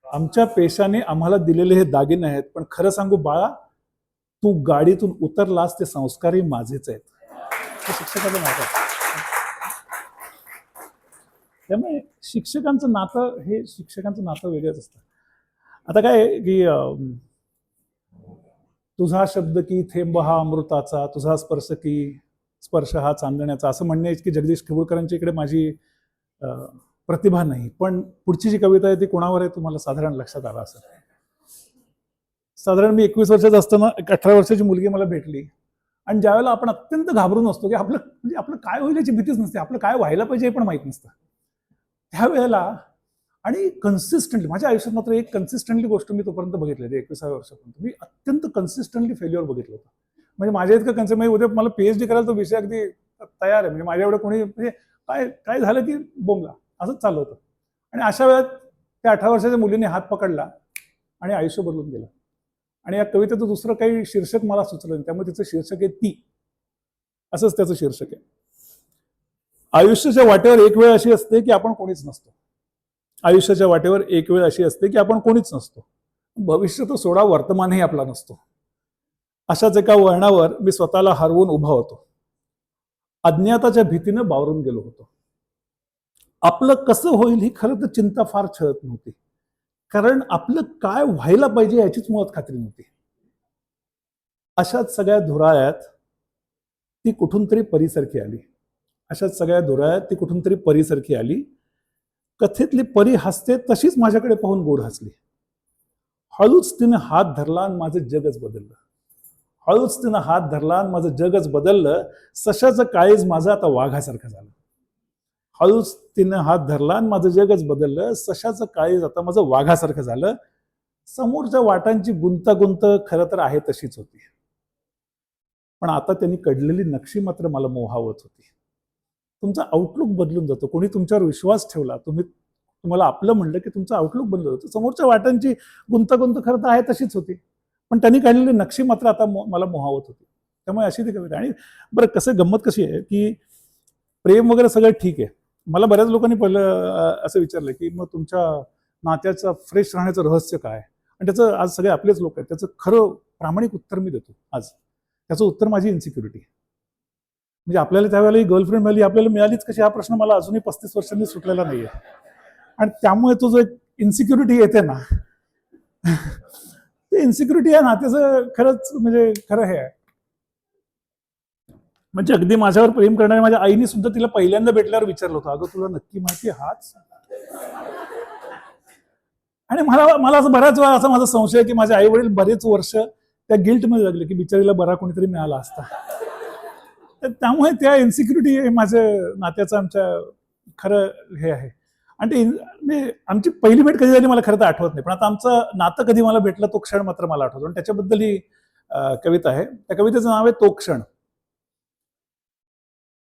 आमच्या पेशाने आम्हाला दिलेले हे दागिने आहेत. पण खरं सांगू बाळा, तू गाडीतून उतरलास ते संस्कारही माझेच आहेत. हे शिक्षकाचं नातं. त्यामुळे शिक्षकांचं नातं वेगळंच असतं. आता काय की तुझा शब्द की थेंब हा अमृताचा, तुझा स्पर्श हा चांदण्याचा, असं म्हणणे की जगदीश खिबुळकरांच्या इकडे माझी प्रतिभा नाही. पण पुढची जी कविता आहे ती कोणावर आहे तुम्हाला साधारण लक्षात आलं असेल. साधारण मी 21 वर्षाचा असताना एक 18 वर्षाची मुलगी मला भेटली. आणि ज्यावेळेला आपण अत्यंत घाबरून असतो की आपलं काय होईल याची भीतीच नसते, आपलं काय व्हायला पाहिजे हे पण माहित नसतं, त्यावेळेला आणि कन्सिस्टंटली माझ्या आयुष्यात मात्र एक कन्सिस्टंटली गोष्ट मी तोपर्यंत बघितली. 21व्या वर्षापर्यंत मी अत्यंत कन्सिस्टंटली फेल्युअर बघितलं होतं. म्हणजे माझ्या इतकं म्हणजे उद्या मला PhD करायला तो विषय अगदी तयार आहे. म्हणजे माझ्या एवढं कोणी म्हणजे काय झालं की बोंबला असंच चालू होतं. आणि अशा वेळात त्या 18 वर्षाच्या मुलीने हात पकडला आणि आयुष्य बदलून गेलं. आणि या कवितेचं दुसरं काही शीर्षक मला सुचलं नाही, त्यामुळे तिचं शीर्षक आहे ती. असंच त्याचं शीर्षक आहे. आयुष्याच्या वाटेवर एक वेळ अशी असते की आपण कोणीच नसतो. आयुष्याच्या वाटेवर एक वेळ अशी असते की आपण कोणीच नसतो. भविष्य तो सोडा, वर्तमानही आपला नसतो. अशाच एका वळणावर मी स्वतःला हरवून उभा होतो. अज्ञाताच्या भीतीनं बावरून गेलो होतो. आपलं कसं होईल ही खरं तर चिंता फार छळत नव्हती, कारण आपलं काय व्हायला पाहिजे याचीच मुळात खात्री नव्हती. अशाच सगळ्या धुराळ्यात ती कुठून तरी परीसारखी आली. कथेतली परी हसते तशीच माझ्याकडे पाहून गोड हसली. हळूच तिने हात धरला आणि माझं जगच बदललं. सशाचं काळीज माझं आता वाघासारखं झालं. हळूच तिने हात धरला आणि माझं जगच बदललं. सशाचं काळीज आता माझं वाघासारखं झालं. समोरच्या वाटांची गुंतागुंत खरं तर आहे तशीच होती, पण आता त्यांनी काढलेली नक्षी मात्र मला मोहावत होती. तुमचा आउटलुक बदलून जातो. कोणी तुमच्यावर विश्वास ठेवला, तुम्हाला आपलं म्हणलं की तुमचं आउटलुक बदलत होतं. समोरच्या वाटांची गुंतागुंत खरं तर आहे तशीच होती, पण त्यांनी काढलेली नक्षी मात्र आता मला मोहावत होती. त्यामुळे अशी ती कविता. आणि बरं कसं गंमत कशी आहे की प्रेम वगैरे सगळं ठीक आहे. मला बऱ्याच लोकांनी पहिलं असं विचारलं की मग तुमच्या नात्याचं फ्रेश राहण्याचं रहस्य काय. आणि त्याचं आज सगळे आपलेच लोक आहेत, त्याचं खरं प्रामाणिक उत्तर मी देतो आज. त्याचं उत्तर माझी इन्सिक्युरिटी. म्हणजे आपल्याला त्यावेळेला ही गर्लफ्रेंड मिळाली, आपल्याला मिळालीच कशी, हा प्रश्न मला अजूनही 35 वर्षांनी सुटलेला नाहीये. आणि त्यामुळे तो जो एक इन्सिक्युरिटी येते ना, ते इन्सिक्युरिटी आहे नात्याचं खरंच म्हणजे खरं हे आहे. म्हणजे अगदी माझ्यावर प्रेम करणाऱ्या माझ्या आईने सुद्धा तिला पहिल्यांदा भेटल्यावर विचारलं होतं, अगं तुला नक्की माहिती हाच. आणि मला असं बऱ्याच वेळा असा माझा संशय आहे की माझे आई वडील बरेच वर्ष त्या गिल्टमध्ये लागले की बिचारीला बरा कोणीतरी मिळाला असता. तर त्यामुळे त्या इन्सिक्युरिटी माझ्या नात्याचं आमच्या खरं हे आहे. आणि ते आमची पहिली भेट कधी झाली मला खरं तर आठवत नाही, पण आता आमचं नातं कधी मला भेटलं तो क्षण मात्र मला आठवतो. आणि त्याच्याबद्दल ही कविता आहे. त्या कवितेचं नाव आहे तो क्षण.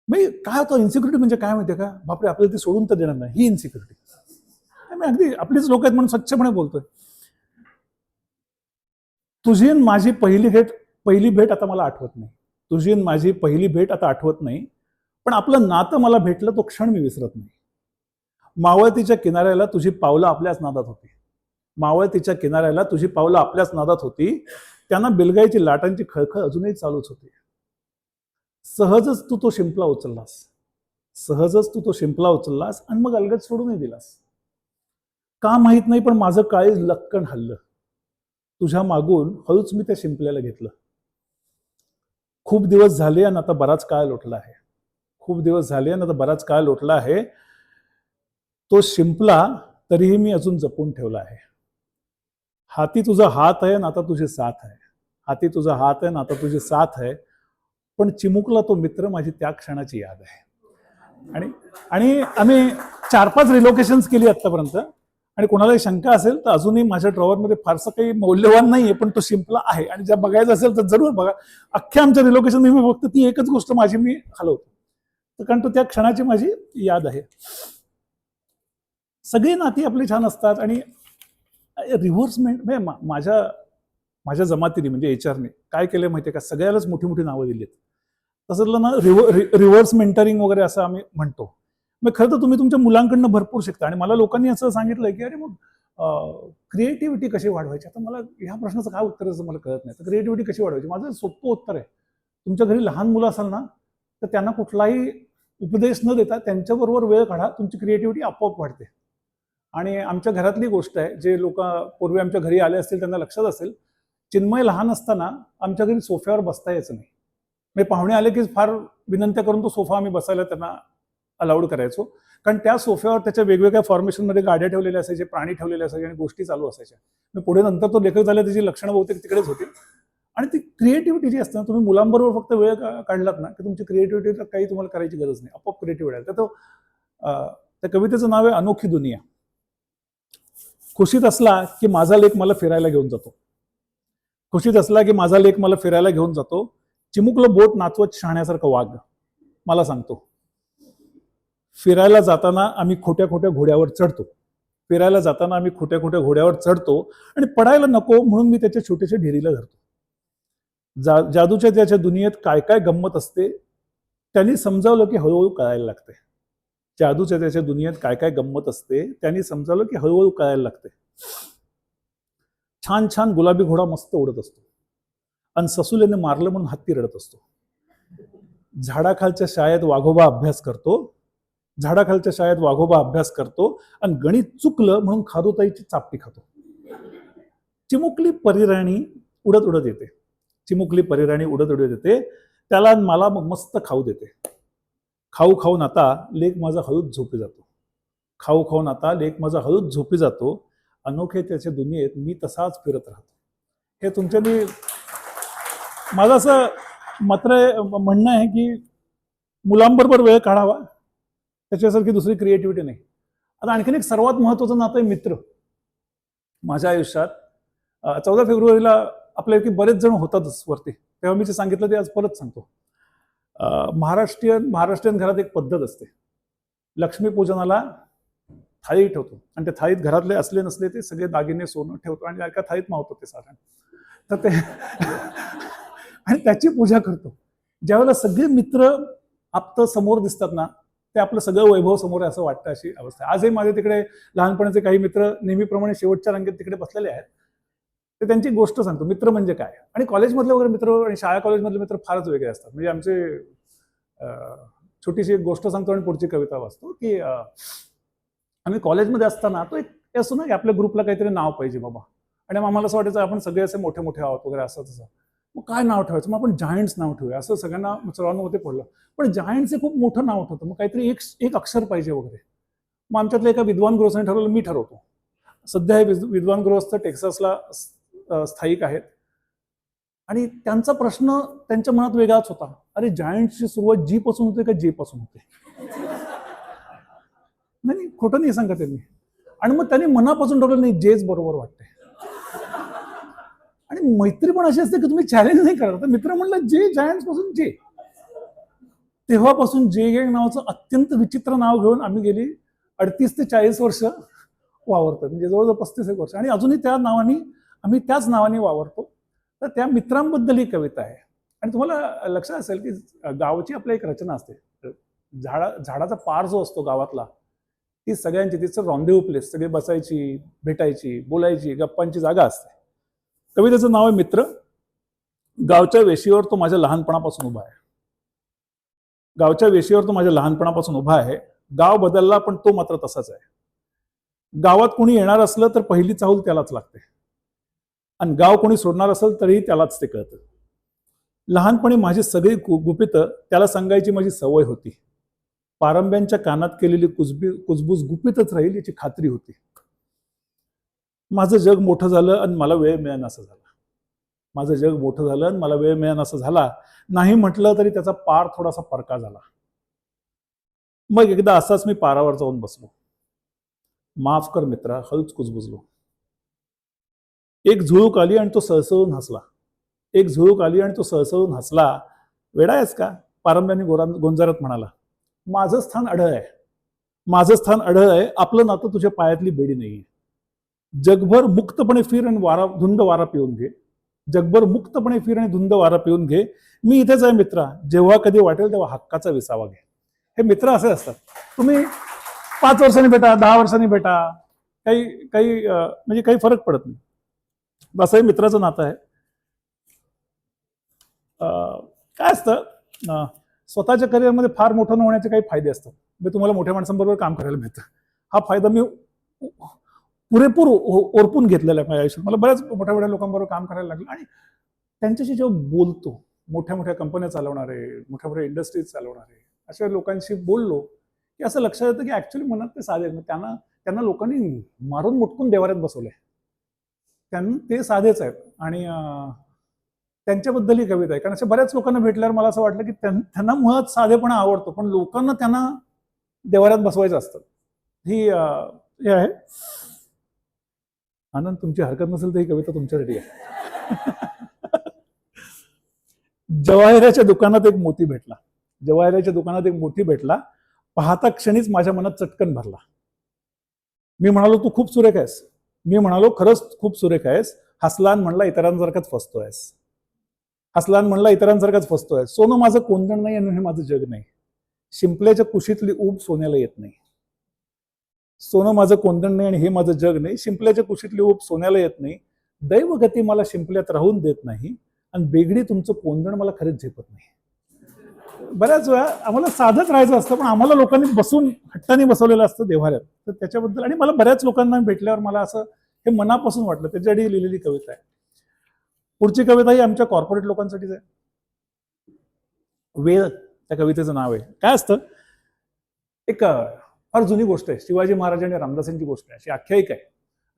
म्हणजे काय होतं इन्सिक्युरिटी म्हणजे काय माहितीये का, बापरे आपल्याला ती सोडून तर देणार नाही, ही इन्सिक्युरिटी. मी अगदी आपलीच लोक आहेत म्हणून स्वच्छपणे बोलतोय. तुझी माझी पहिली भेट आता मला आठवत नाही. तुझी माझी पहिली भेट आता आठवत नाही, पण आपलं नातं मला भेटलं तो क्षण मी विसरत नाही. मावळतीच्या किनाऱ्याला तुझी पावलं आपल्याच नादात होती. त्यांना बिलगायची लाटांची खळखळ अजूनही चालूच होती. सहजच तू तो शिंपला उचललास, सहजच तू तो शिंपला उचललास आणि मग अलगद सोडूनही दिलास. का माहित नाही, पण माझं काळीज लक्कन हल्लं. तुझ्या मागून हळूच मी त्या शिंपल्याला घेतलं. खूप दिवस झाले आणि आता बराच काळ लोटला आहे. खूप दिवस झाले आणि आता बराच काळ लोटला आहे. तो शिंपला तरीही मी अजून जपून ठेवला आहे. हाती तुझा हात आहे ना आता तुझी साथ आहे. हाती तुझा हात आहे ना आता तुझी साथ आहे. पण चिमुकला तो मित्र माझी त्या क्षणाची याद आहे. आणि आणि आम्ही 4-5 रिलोकेशन्स केली आतापर्यंत. आणि कोणालाही शंका असेल तर अजूनही माझ्या ड्रॉवरमध्ये फारसं काही मौल्यवान नाहीये, पण तो शिंपला आहे. आणि ज्या बघायचं असेल तर जरूर बघा. अख्ख्या आमच्या रिलोकेशन मी फक्त ती एकच गोष्ट माझी मी हलवतो, कारण तो त्या क्षणाची माझी याद आहे. सगळी नाती आपली छान असतात. आणि रिव्हर्समेंट म्हणजे माझ्या जमातीने म्हणजे एचआरने काय केलं माहितीये का, सगळ्यालाच मोठी मोठी नावं दिलीत. तसं ना रिव्हर्स मेंटरिंग वगैरे असं आम्ही म्हणतो. मग खरं तर तुम्ही तुमच्या मुलांकडनं भरपूर शिकता. आणि मला लोकांनी असं सांगितलंय की अरे मग क्रिएटिव्हिटी कशी वाढवायची. आता मला ह्या प्रश्नाचं काय उत्तर असं मला कळत नाही. तर क्रिएटिव्हिटी कशी वाढवायची, माझं सोपं उत्तर आहे. तुमच्या घरी लहान मुलं असाल ना, तर त्यांना कुठलाही उपदेश न देता त्यांच्याबरोबर वेळ काढा, तुमची क्रिएटिव्हिटी आपोआप वाढते. आणि आमच्या घरातली गोष्ट आहे, जे लोक पूर्वी आमच्या घरी आले असतील त्यांना लक्षात असेल, चिन्मय लहान असताना आमच्या घरी सोफ्यावर बसता यायचं नाही. म्हणजे पाहुणे आले की फार विनंत्या करून तो सोफा आम्ही बसायला त्यांना अलाउड करायचो. कारण त्या सोफ्यावर त्याच्या वेगवेगळ्या फॉर्मेशनमध्ये गाड्या ठेवलेल्या असायचे, प्राणी ठेवलेले असायचे आणि गोष्टी चालू असायच्या. मग पुढे नंतर तो लेखक झाला, त्याची लक्षणं बहुतेक तिकडेच होती. आणि ती क्रिएटिव्हिटी जी असते ना, तुम्ही मुलांबरोबर फक्त वेळ काढलात ना की तुमची क्रिएटिव्हिटी काही तुम्हाला करायची गरज नाही, आपोआप क्रिएटिव्ह तर तो त्या कवितेचं नाव आहे अनोखी दुनिया. खुशीत असला की माझा लेक मला फिरायला घेऊन जातो. खुशीत असला की माझा लेक मला फिरायला घेऊन जातो. चिमुकलं बोट नाचवत शहाण्यासारखं वाघ मला सांगतो. फिरायला जाताना आम्ही खोट्या खोट्या घोड्यावर चढतो. फिरायला जाताना आम्ही खोट्या खोट्या घोड्यावर चढतो आणि पडायला नको म्हणून मी त्याच्या छोट्याशा ढेरीला धरतो. जादूच्या त्याच्या दुनियेत काय काय गंमत असते त्यांनी समजावलं की हळूहळू कळायला लागते. जादूच्या त्याच्या दुनियेत काय काय गंमत असते त्यांनी समजावलं की हळूहळू कळायला लागते. छान छान गुलाबी घोडा मस्त उडत असतो आणि ससुलेने मारलं म्हणून हत्ती रडत असतो. झाडाखालच्या शाळेत वाघोबा अभ्यास करतो. झाडाखालच्या शाळेत वाघोबा अभ्यास करतो आणि गणित चुकलं म्हणून खारुताईची चापटी खातो. चिमुकली परिराणी उडत उडत येते. चिमुकली परिराणी उडत उडत येते. त्याला मला मग मस्त खाऊ देते. खाऊ खाऊन आता लेक माझा हळूच झोपी जातो. खाऊ खाऊन आता लेक माझा हळूच झोपी जातो. अनोखे त्याच्या दुनियेत मी तसाच फिरत राहतो. हे तुमच्यानी माझं असं मात्र म्हणणं आहे की मुलांबरोबर वेळ काढावा, त्याच्यासारखी दुसरी क्रिएटिव्हिटी नाही. आता आणखीन एक सर्वात महत्वाचं नातं आहे मित्र. माझ्या आयुष्यात 14 फेब्रुवारीला आपल्यापैकी बरेच जण होतातच वरती, तेव्हा मी जे सांगितलं ते आज परत सांगतो. महाराष्ट्रीयन घरात एक पद्धत असते. लक्ष्मीपूजनाला थाळी ठेवतो आणि त्या थाळीत घरातले असले नसले ते सगळे दागिने सोनं ठेवतो आणि एका थाळीत मावतो ते साधारण. तर ते आणि त्याची पूजा करतो. ज्यावेळेला सगळे मित्र आप्त समोर दिसतात ना, ते आपलं सगळं वैभव समोर आहे असं वाटतं, अशी अवस्था आहे. आजही माझे तिकडे लहानपणाचे काही मित्र नेहमीप्रमाणे शेवटच्या रांगेत तिकडे बसलेले आहेत. ते त्यांची गोष्ट सांगतो, मित्र म्हणजे काय. आणि कॉलेजमधले वगैरे मित्र आणि शाळा कॉलेजमधले मित्र फारच वेगळे असतात. म्हणजे आमचे छोटीशी एक गोष्ट सांगतो आणि पुढची कविता वाचतो की आम्ही कॉलेजमध्ये असताना तो एक असतो ना की आपल्या ग्रुपला काहीतरी नाव पाहिजे बाबा. आणि मग आम्हाला असं वाटायचं आपण सगळे असे मोठे मोठे आहोत वगैरे असं तसं. मग काय नाव ठेवायचं, मग आपण जायंट्स नाव ठेवूया असं सगळ्यांना सर्वांमध्ये पडलं. पण जायंट्स हे खूप मोठं नाव होतं, मग काहीतरी एक अक्षर पाहिजे वगैरे. मग आमच्यातल्या एका विद्वान गृहस्थाने ठरवलं मी ठरवतो. सध्या हे विद्वान गृहस्थ टेक्सासला स्थायिक आहेत आणि त्यांचा प्रश्न त्यांच्या मनात वेगळाच होता. अरे जायंट्सची सुरुवात जी पासून होते का जे पासून होते. नाही खोटं नाही सांगत त्यांनी. आणि मग त्यांनी मनापासून ठरवलं नाही जेच बरोबर वाटते. आणि मैत्री पण अशी असते की तुम्ही चॅलेंज नाही करत. मित्र म्हणलं जे जायंट्स पासून जे. तेव्हापासून जे गँग नावाचं अत्यंत विचित्र नाव घेऊन आम्ही गेली 38 ते 40 वर्ष वावरतो. म्हणजे जवळजवळ 35 वर्ष. आणि अजूनही त्या नावाने आम्ही त्याच नावाने वावरतो. तर त्या मित्रांबद्दल ही कविता आहे. आणि तुम्हाला लक्षात असेल की गावाची आपल्या एक रचना असते. झाडाचा पार जो असतो गावातला, ती सगळ्यांची तिचं रॉन्डेव्हू प्लेस, सगळे बसायची, भेटायची, बोलायची, गप्पांची जागा असते. कवितेचं नाव आहे मित्र. गावच्या वेशीवर तो माझ्या लहानपणापासून उभा आहे. गावच्या वेशीवर तो माझ्या लहानपणापासून उभा आहे. गाव बदलला पण तो मात्र तसाच आहे. गावात कोणी येणार असलं तर पहिली चाहूल त्यालाच लागते आणि गाव कोणी सोडणार असेल तरीही त्यालाच ते कळतं. लहानपणी माझी सगळी गुपितं त्याला सांगायची माझी सवय होती. पारंब्यांच्या कानात केलेली कुजबूज गुपितच राहील याची खात्री होती. माझं जग मोठं झालं आणि मला वेळ मिळेनासं झाला. माझं जग मोठं झालं आणि मला वेळ मिळेनासं झाला. नाही म्हटलं तरी त्याचा पार थोडासा परका झाला. मग एकदा असाच मी पारावर जाऊन बसलो. माफ कर मित्रा, हळूच कुजबुजलो. एक झुळूक आली आणि तो सळसळून हसला. एक झुळूक आली आणि तो सळसळून हसला. वेडा आहेस का? पारंब्याने गोंजारत म्हणाला. माझं स्थान अढळ आहे. माझं स्थान अढळ आहे. आपलं नातं तुझ्या पायातली बेडी नाहीये. जगभर मुक्तपणे फिर आणि धुंद वारा पिऊन घे. जगभर मुक्तपणे फिर आणि धुंद वारा पिऊन घे. मी इथेच आहे मित्रा. जेव्हा कधी वाटेल तेव्हा हक्काचा विसावा घे. हे मित्र असे असतात. तुम्ही 5 वर्षांनी भेटा, 10 वर्षांनी भेटा, म्हणजे काही फरक पडत नाही. असं हे मित्राचं नातं आहे. काय असतं, स्वतःच्या करिअरमध्ये फार मोठं न होण्याचे काही फायदे असतात. मी तुम्हाला मोठ्या माणसांबरोबर काम करायला मिळतं. हा फायदा मी पुरेपूर ओरपून घेतलेला आहे माझ्या आयुष्यात. मला बऱ्याच मोठ्या मोठ्या लोकांबरोबर काम करायला लागलं आणि त्यांच्याशी जेव्हा बोलतो, मोठ्या मोठ्या कंपन्या चालवणारे, मोठ्या मोठ्या इंडस्ट्रीज चालवणारे अशा लोकांशी बोललो की असं लक्षात येतं की ऍक्च्युली मनात ते साधे आहेत. त्यांना लोकांनी मारून मुटकून देवाऱ्यात बसवलंय. ते साधेच आहेत आणि त्यांच्याबद्दल ही कविता आहे. कारण अशा बऱ्याच लोकांना भेटल्यावर मला असं वाटलं की त्यांना मुळात साधेपणा आवडतो, पण लोकांना त्यांना देवाऱ्यात बसवायचं असतं. हे आहे. आनंद, तुमची हरकत नसेल तर ही कविता तुमच्यासाठी आहे. जवाहिराच्या दुकानात एक मोती भेटला. जवाहिराच्या दुकानात एक मोती भेटला. पाहता क्षणीच माझ्या मनात चटकन भरला. मी म्हणालो तू खूप सुरेख आहेस. मी म्हणालो खरंच खूप सुरेख आहेस. हसलान म्हणला इतरांसारखाच फसतोयस. हसलान म्हणला इतरांसारखाच फसतोय. सोनं माझं कोंदण नाही आणि हे माझं जग नाही. शिंपल्याच्या कुशीतली ऊब सोन्याला येत नाही. सोनं माझं कोंदण नाही आणि हे माझं जग नाही. शिंपल्याच्या कुशीतली ऊब सोन्याला येत नाही. दैवगती मला शिंपल्यात राहून देत नाही आणि बेगडी तुमचं कोंदण मला खरंच झेपत नाही. बऱ्याच वेळा आम्हाला साधंच राहायचं असतं, पण आम्हाला लोकांनी बसून हट्टाने बसवलेलं असतं देव्हाऱ्यात. तर त्याच्याबद्दल आणि मला बऱ्याच लोकांना भेटल्यावर मला असं हे मनापासून वाटलं. त्याच्यासाठी लिहिलेली कविता आहे. पुढची कविता ही आमच्या कॉर्पोरेट लोकांसाठीच आहे. वेळ त्या कवितेचं नाव आहे. काय असतं, एक फार जुनी गोष्ट आहे. शिवाजी महाराज आणि रामदासांची गोष्ट आहे. अशी आख्यायिका आहे.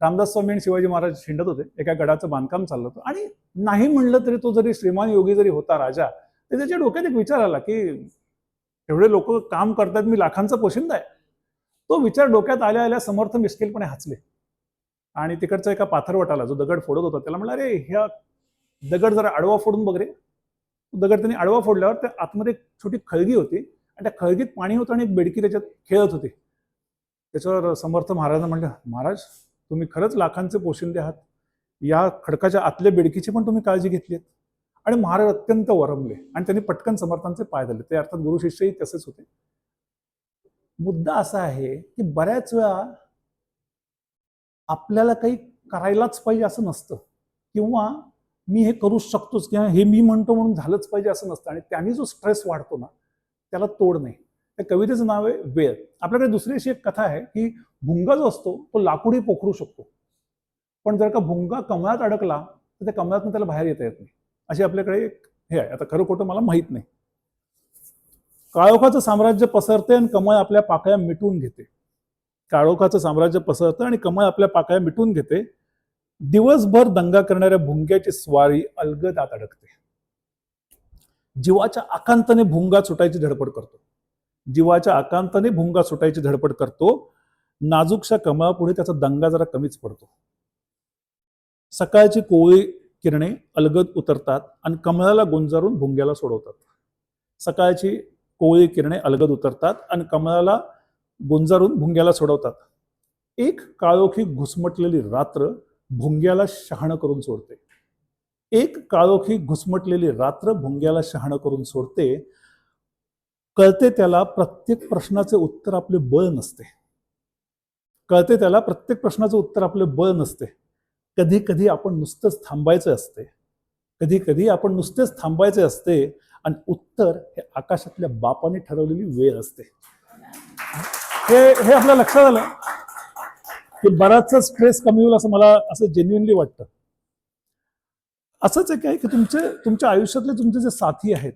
रामदास स्वामी आणि शिवाजी महाराज हिंडत होते. एका गडाचं बांधकाम चाललं होतं आणि नाही म्हणलं तरी तो जरी श्रीमान योगी जरी होता राजा, तर त्याच्या डोक्यात एक विचार आला की एवढे लोक काम करतात, मी लाखांचा पोशिंदा आहे. तो विचार डोक्यात आल्या आल्या समर्थ मिश्किलपणे हसले आणि तिकडचा एका पाथरवटाला जो दगड फोडत होता त्याला म्हणला, अरे ह्या दगड जरा आडवा फोडून बघ रे. दगड त्यांनी आडवा फोडल्यावर त्या आतमध्ये एक छोटी खळगी होती आणि त्या खळगीत पाणी होतं आणि एक बेडकी त्याच्यात खेळत होती. त्याच्यावर समर्थ महाराजांना म्हणलं, महाराज तुम्ही खरंच लाखांचे पोशिंदे आहात. या खडकाच्या आतल्या बेडकीची पण तुम्ही काळजी घेतलीत. आणि महाराज अत्यंत वरमले आणि त्यांनी पटकन समर्थांचे पाय धरले. ते अर्थात गुरु शिष्यही तसेच होते. मुद्दा असा आहे की बऱ्याच वेळा आपल्याला काही करायलाच पाहिजे असं नसतं, किंवा मी हे करू शकतोच किंवा हे मी म्हणतो म्हणून झालंच पाहिजे असं नसतं. आणि त्यांनी जो स्ट्रेस वाढतो ना त्याला तोड नाही. त्या कवितेचं नाव आहे वेळ. आपल्याकडे दुसरी अशी एक कथा आहे की भुंगा जो असतो तो लाकूडही पोखरू शकतो, पण जर का भुंगा कमळात अडकला तर त्या कमळातून त्याला बाहेर येता येत नाही. अशी आपल्याकडे एक हे आहे. आता खरं खोटं मला माहित नाही. काळोखाचं साम्राज्य पसरते आणि कमळ आपल्या पाकळ्या मिटवून घेते. काळोखाचं साम्राज्य पसरतं आणि कमळ आपल्या पाकळ्या मिटवून घेते. दिवसभर दंगा करणाऱ्या भुंग्याची स्वारी अलगदात अडकते. जीवाच्या आकांताने भुंगा सुटायची धडपड करतो. जीवाच्या आकांताने भुंगा सुटायची धडपड करतो. नाजूकशा कमळापुढे त्याचा दंगा जरा कमीच पडतो. सकाळची कोवळी किरणे अलगद उतरतात आणि कमळाला गुंजारून भुंग्याला सोडवतात. सकाळची कोवळी किरणे अलगद उतरतात आणि कमळाला गुंजारून भुंग्याला सोडवतात. एक काळोखी घुसमटलेली रात्र भुंग्याला शहाणं करून सोडते. एक काळोखी घुसमटलेली रात्र भुंग्याला शहाणं करून सोडते. कळते त्याला प्रत्येक प्रश्नाचे उत्तर आपले बळ नसते. कळते त्याला प्रत्येक प्रश्नाचं उत्तर आपले बळ नसते. कधी कधी आपण नुसतंच थांबायचे असते. कधी कधी आपण नुसतेच थांबायचे असते आणि उत्तर हे आकाशातल्या बापाने ठरवलेली वेळ असते. हे हे आपल्या लक्षात आलं की बराचसा स्ट्रेस कमी होईल असं मला असं जेन्युइनली वाटतं. असंच आहे काय की तुमच्या आयुष्यातले तुमचे जे साथी आहेत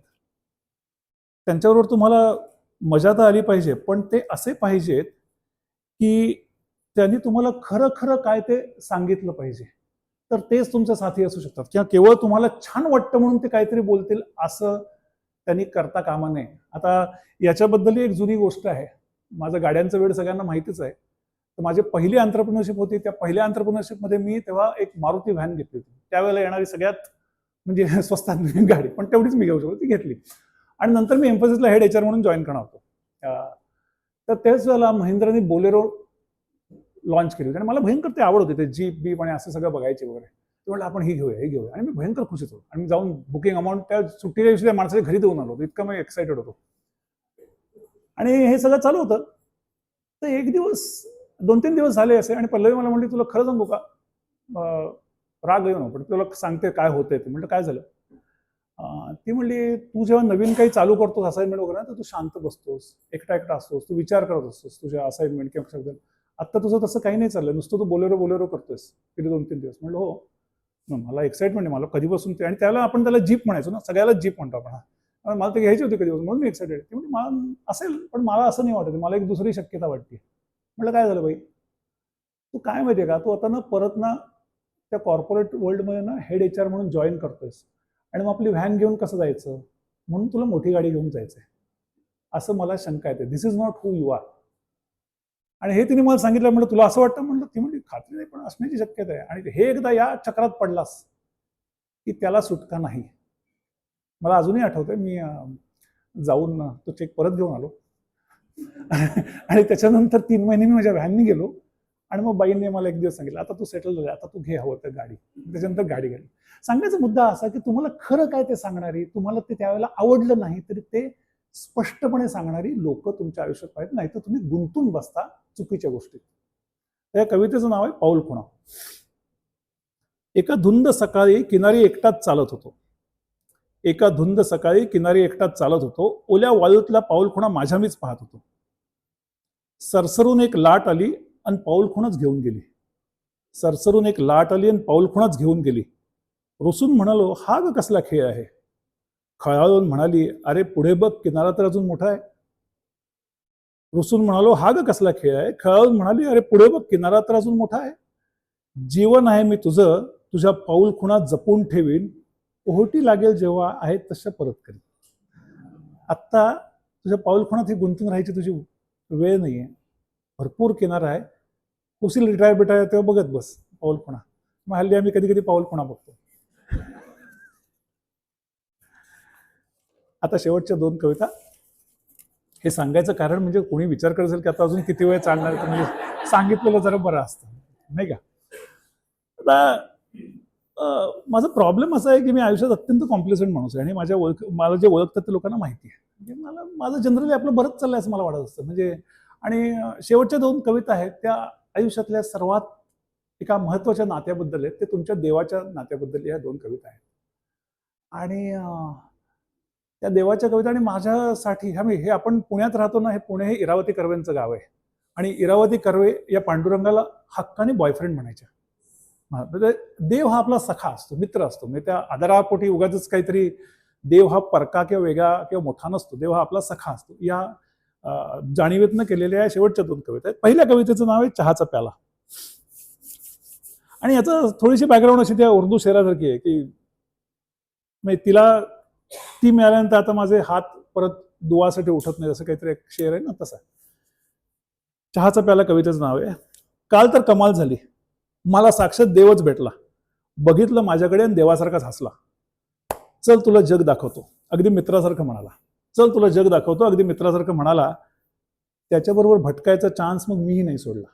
त्यांच्याबरोबर तुम्हाला मजा तर आली पाहिजे, पण ते असे पाहिजेत की त्यांनी तुम्हाला खरं खरं काय ते सांगितलं पाहिजे, तर तेच तुमचे साथी असू शकतात. किंवा केवळ तुम्हाला छान वाटतं म्हणून ते काहीतरी बोलतील असं त्यांनी करता कामा नये. आता याच्याबद्दल एक जुनी गोष्ट आहे. माझं गाड्यांचं वेळ सगळ्यांना माहितीच आहे. तर माझी पहिली एंटरप्रेन्योरशिप होती. त्या पहिल्या एंटरप्रेन्योरशिपमध्ये मी तेव्हा एक मारुती व्हॅन घेतली होती. त्यावेळेला येणारी सगळ्यात म्हणजे स्वस्तात गाडी, पण तेवढीच मी घेऊ शकतो, ती घेतली. आणि नंतर मी एम्फोसिसला हेड HR म्हणून जॉईन करणार होतो. तर त्याच वेळेला महिंद्राने बोलेरो लॉन्च केली होती आणि मला भयंकर ते आवड होते, ते जीप बीप आणि असं सगळं बघायचे वगैरे. ते म्हटलं आपण ही घेऊया आणि मी भयंकर खुश होतो. आणि मी जाऊन बुकिंग अमाऊंट त्या सुट्टीच्या दिवशी त्या माणसाच्या घरी देऊन आलो होतो. इतकं मी एक्सायटेड होतो. आणि हे सगळं चालू होतं. तर एक दिवस 2-3 दिवस झाले असे आणि पल्लवी मला म्हणली, तुला खरं सांगू का, राग येऊ नको, पण तुला सांगते काय होतंय ते. म्हटलं काय झालं? ती म्हणली, तू जेव्हा नवीन काही चालू करतोस असाइनमेंट वगैरे, तर तू शांत बसतोस, एकटा असतोस, तू विचार करत असतोस तुझ्या असाइनमेंट किंवा आता तुझं तसं काही नाही चाललंय, नुसतं तू बोलेरो करतोस गेले 2-3 दिवस. म्हणलं हो, मला एक्साइटमेंट आहे, मला कधीपासून ते. आणि त्याला आपण त्याला जीप म्हणायचो ना, सगळ्याला जीप म्हणतो आपण. मला ते घ्यायची होती कधीपासून, म्हणून मी एक्साइटेड. ती म्हणजे मला असेल, पण मला असं नाही वाटत, मला एक दुसरी शक्यता वाटते. म्हटलं काय झालं बाई? तू काय माहितीये का, तू आता ना परत ना त्या कॉर्पोरेट वर्ल्डमध्ये ना हेड HR म्हणून जॉईन करतोयस आणि मग आपली व्हॅन घेऊन कसं जायचं, म्हणून तुला मोठी गाडी घेऊन जायचंय, असं मला शंका येते. This is not who you are. आणि हे तिने मला सांगितलं. म्हणलं तुला असं वाटतं? म्हणलं. ती म्हणजे खात्री नाही, पण असण्याची शक्यता आहे. आणि हे एकदा या चक्रात पडलास की त्याला सुटका नाही. मला अजूनही आठवतंय, मी जाऊन तो चेक परत घेऊन आलो आणि त्याच्यानंतर 3 महिने मी माझ्या व्हॅननी गेलो. आणि मग बाईंनी मला एक दिवस सांगितलं, आता तू सेटल झाला, आता तू घे हवं तर गाडी. त्याच्यानंतर गाडी गेली. सांगायचा मुद्दा असा की तुम्हाला खरं काय ते सांगणारी, तुम्हाला ते त्यावेळेला आवडलं नाही तरी ते स्पष्टपणे सांगणारी लोक तुमच्या आयुष्यात पाहिजे, नाही तर तुम्ही गुंतून बसता चुकीच्या गोष्टीत. त्या कवितेचं नाव आहे पाऊलखुणा. एका धुंद सकाळी किनारी एकटाच चालत होतो. एका धुंद सकाळी किनारी एकटाच चालत होतो. ओल्या वाळूतला पाऊलखुणा माझ्या मीच पाहत होतो. सरसरून एक लाट आली आणि पाऊलखुणाच घेऊन गेली. सरसरून एक लाट आली आणि पाऊलखुणाच घेऊन गेली. रुसून म्हणालो, हा ग कसला खेळ आहे? खळाळून म्हणाली, अरे पुढे बघ, किनारा तर अजून मोठा आहे. रुसून म्हणालो, हा ग कसला खेळ आहे? खळाळून म्हणाली, अरे पुढे बघ, किनारा तर अजून मोठा आहे. जीवन आहे मी तुझं, तुझ्या पाऊलखुणा जपून ठेवीन, ओहोटी लागेल जेव्हा आहे तशा परत करीन. आत्ता तुझ्या पाऊलखुणात ही गुंतून राहायची तुझी वेळ नाहीये. भरपूर किनारा आहे. कुशील रिटायर तेव्हा बघत बस पाऊलखुणा. मग हल्ली आम्ही कधी कधी पाऊलखुणा बघतो. आता शेवटच्या 2 कविता. हे सांगायचं कारण म्हणजे कोणी विचार करत असेल की आता अजून किती वेळ चालणार, तर म्हणजे सांगितलेलं जरा बरं असतं, नाही का? आता माझा प्रॉब्लेम असा आहे की मी आयुष्यात अत्यंत कॉम्प्लिसेंट माणूस आहे आणि मला जे ओळखतात ते लोकांना माहिती आहे. म्हणजे माझं जनरली आपलं बरंच चाललंय असं मला वाटत असतं. म्हणजे आणि शेवटच्या 2 कविता आहेत त्या आयुष्यातल्या सर्वात एका महत्वाच्या नात्याबद्दल आहेत. ते तुमच्या देवाच्या नात्याबद्दल या 2 कविता आहेत. आणि त्या देवाच्या कविता आणि माझ्यासाठी हे आपण पुण्यात राहतो ना, हे पुणे हे इरावती कर्वेंचं गाव आहे. आणि इरावती कर्वे या पांडुरंगाला हक्काने बॉयफ्रेंड म्हणायच्या. म्हणजे देव हा आपला सखा असतो, मित्र असतो. म्हणजे त्या आदरापोटी उगाच काहीतरी देव हा परका किंवा वेगळा किंवा मोठा नसतो. देव हा आपला सखा असतो. या जाणीवेतनं केलेल्या शेवटच्या 2 कविता आहेत. पहिल्या कवितेचं नाव आहे चहाचा प्याला. आणि याचं थोडीशी बॅकग्राऊंड अशी त्या उर्दू शेरासारखी आहे की म्हणजे तिला ती मिळाल्यानंतर आता माझे हात परत दुवासाठी उठत नाही, असं काहीतरी एक शेर आहे ना तसा. चहाचा प्याला कवितेचं नाव आहे. काल तर कमाल झाली, मला साक्षात देवच भेटला. बघितलं माझ्याकडे आणि देवासारखाच हसला. चल तुला जग दाखवतो, अगदी मित्रासारखं म्हणाला. चल तुला जग दाखवतो, अगदी मित्रासारखं म्हणाला. त्याच्याबरोबर भटकायचा चान्स मग मीही नाही सोडला.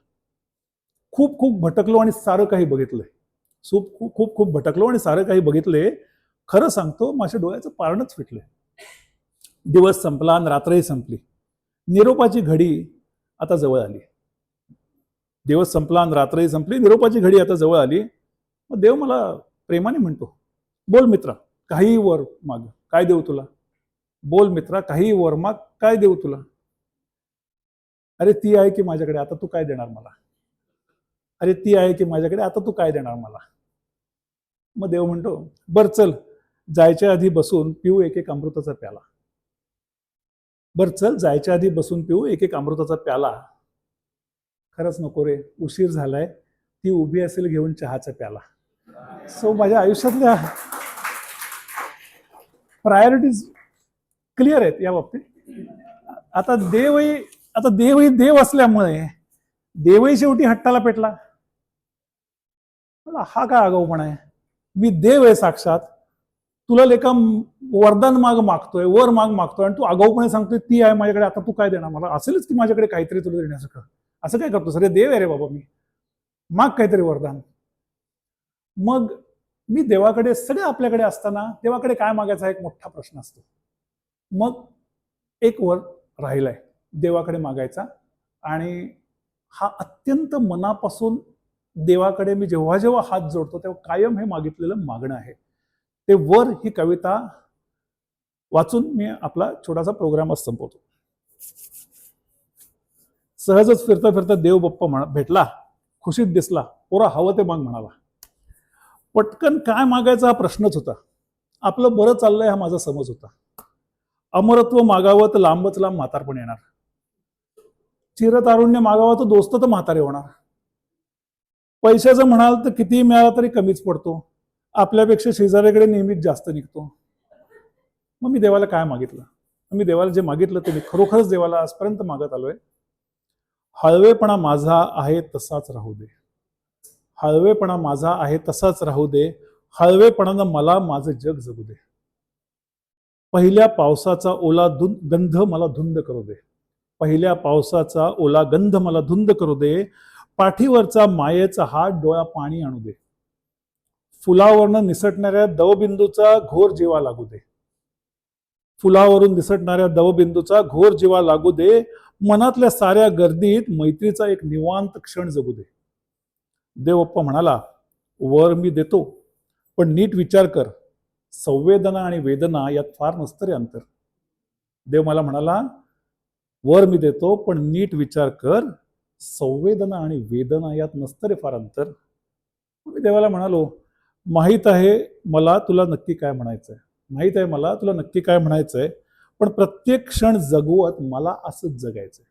खूप खूप भटकलो आणि सारं काही बघितलंय. खूप खूप भटकलो आणि सारं काही बघितले. खरं सांगतो, माझ्या डोळ्याचं पारणच फिटलंय. दिवस संपला आणि रात्रही संपली. निरोपाची घडी आता जवळ आली. दिवस संपला आणि रात्रही संपली. निरोपाची घडी आता जवळ आली. मग देव मला प्रेमाने म्हणतो, बोल मित्रा, काही वर माग, काय देऊ तुला? बोल मित्रा, काही वर्मा, काय देऊ तुला? अरे ती आहे की माझ्याकडे, आता तू काय देणार मला? अरे ती आहे की माझ्याकडे, आता तू काय देणार मला? मग देव म्हणतो, बर चल, जायच्या आधी बसून पिऊ एक एक अमृताचा प्याला. बर चल, जायच्या आधी बसून पिऊ एक एक अमृताचा प्याला. खरंच नको रे, उशीर झालाय. ती उभी असेल घेऊन चहाचा प्याला. सो माझ्या आयुष्यातल्या प्रायोरिटीज क्लिअर आहेत या बाबतीत. आता देवही देव असल्यामुळे देवही शेवटी हट्टाला पेटला. हा काय आगाऊपणा आहे? मी देव आहे साक्षात, तुला लेखा वरदान मागतोय, वर मागतोय, आणि तू आगाऊपणे सांगतोय ती आहे माझ्याकडे, आता तू काय देणार मला? असेलच की माझ्याकडे काहीतरी तुला देण्यासारखं. असं काय करतो? अरे देव आहे रे बाबा, मी माग काहीतरी वरदान. मग मी देवाकडे, सगळे आपल्याकडे असताना देवाकडे काय मागायचा हा एक मोठा प्रश्न असतो. मग एक वर राहिलाय देवाकडे मागायचा, आणि हा अत्यंत मनापासून देवाकडे मी जेव्हा जेव्हा हात जोडतो तेव्हा कायम हे मागितलेलं मागणं आहे. ते वर ही कविता वाचून मी आपला छोटासा प्रोग्राम संपवतो. सहजच फिरता फिरता देव बाप्पा भेटला, खुशीत दिसला, पोरा हवं ते माग म्हणाला. पटकन काय मागायचा हा प्रश्नच होता. आपलं बरं चाललंय हा माझा समज होता. अमरत्व मागावं तर लांबच लांब म्हातारपण येणार. चिरतारुण्य मागावं तर दोस्त तर म्हातारे होणार. पैशाचं म्हणाल तर कितीही मिळाला तरी कमीच पडतो. आपल्यापेक्षा शेजाऱ्याकडे नेहमीच जास्त निघतो. मग मी देवाला काय मागितलं? मी देवाला जे मागितलं ते मी खरोखरच देवाला आजपर्यंत मागत आलोय. हळवेपणा माझा आहे तसाच राहू दे. हळवेपणा माझा आहे तसाच राहू दे. हळवेपणानं मला माझं जग जगू दे. पहिल्या पावसाचा ओला गंध मला धुंद करू दे. पहिल्या पावसाचा ओला गंध मला धुंद करू दे. पाठीवरचा मायेचा हात डोळा पाणी आणू दे. फुलावरनं निसटणाऱ्या दवबिंदूचा घोर जीवा लागू दे. फुलावरून निसटणाऱ्या दवबिंदूचा घोर जीवा लागू दे. मनातल्या साऱ्या गर्दीत मैत्रीचा एक निवांत क्षण जगू दे. देवप्पा म्हणाला, वर मी देतो, पण नीट विचार कर, संवेदना आणि वेदना यात फार नसतं रे अंतर. देव मला म्हणाला, वर मी देतो, पण नीट विचार कर, संवेदना आणि वेदना यात नसतं रे फार अंतर. मी देवाला म्हणालो, माहीत आहे मला तुला नक्की काय म्हणायचंय, माहीत आहे मला तुला नक्की काय म्हणायचंय, पण प्रत्येक क्षण जगवत मला असंच जगायचंय.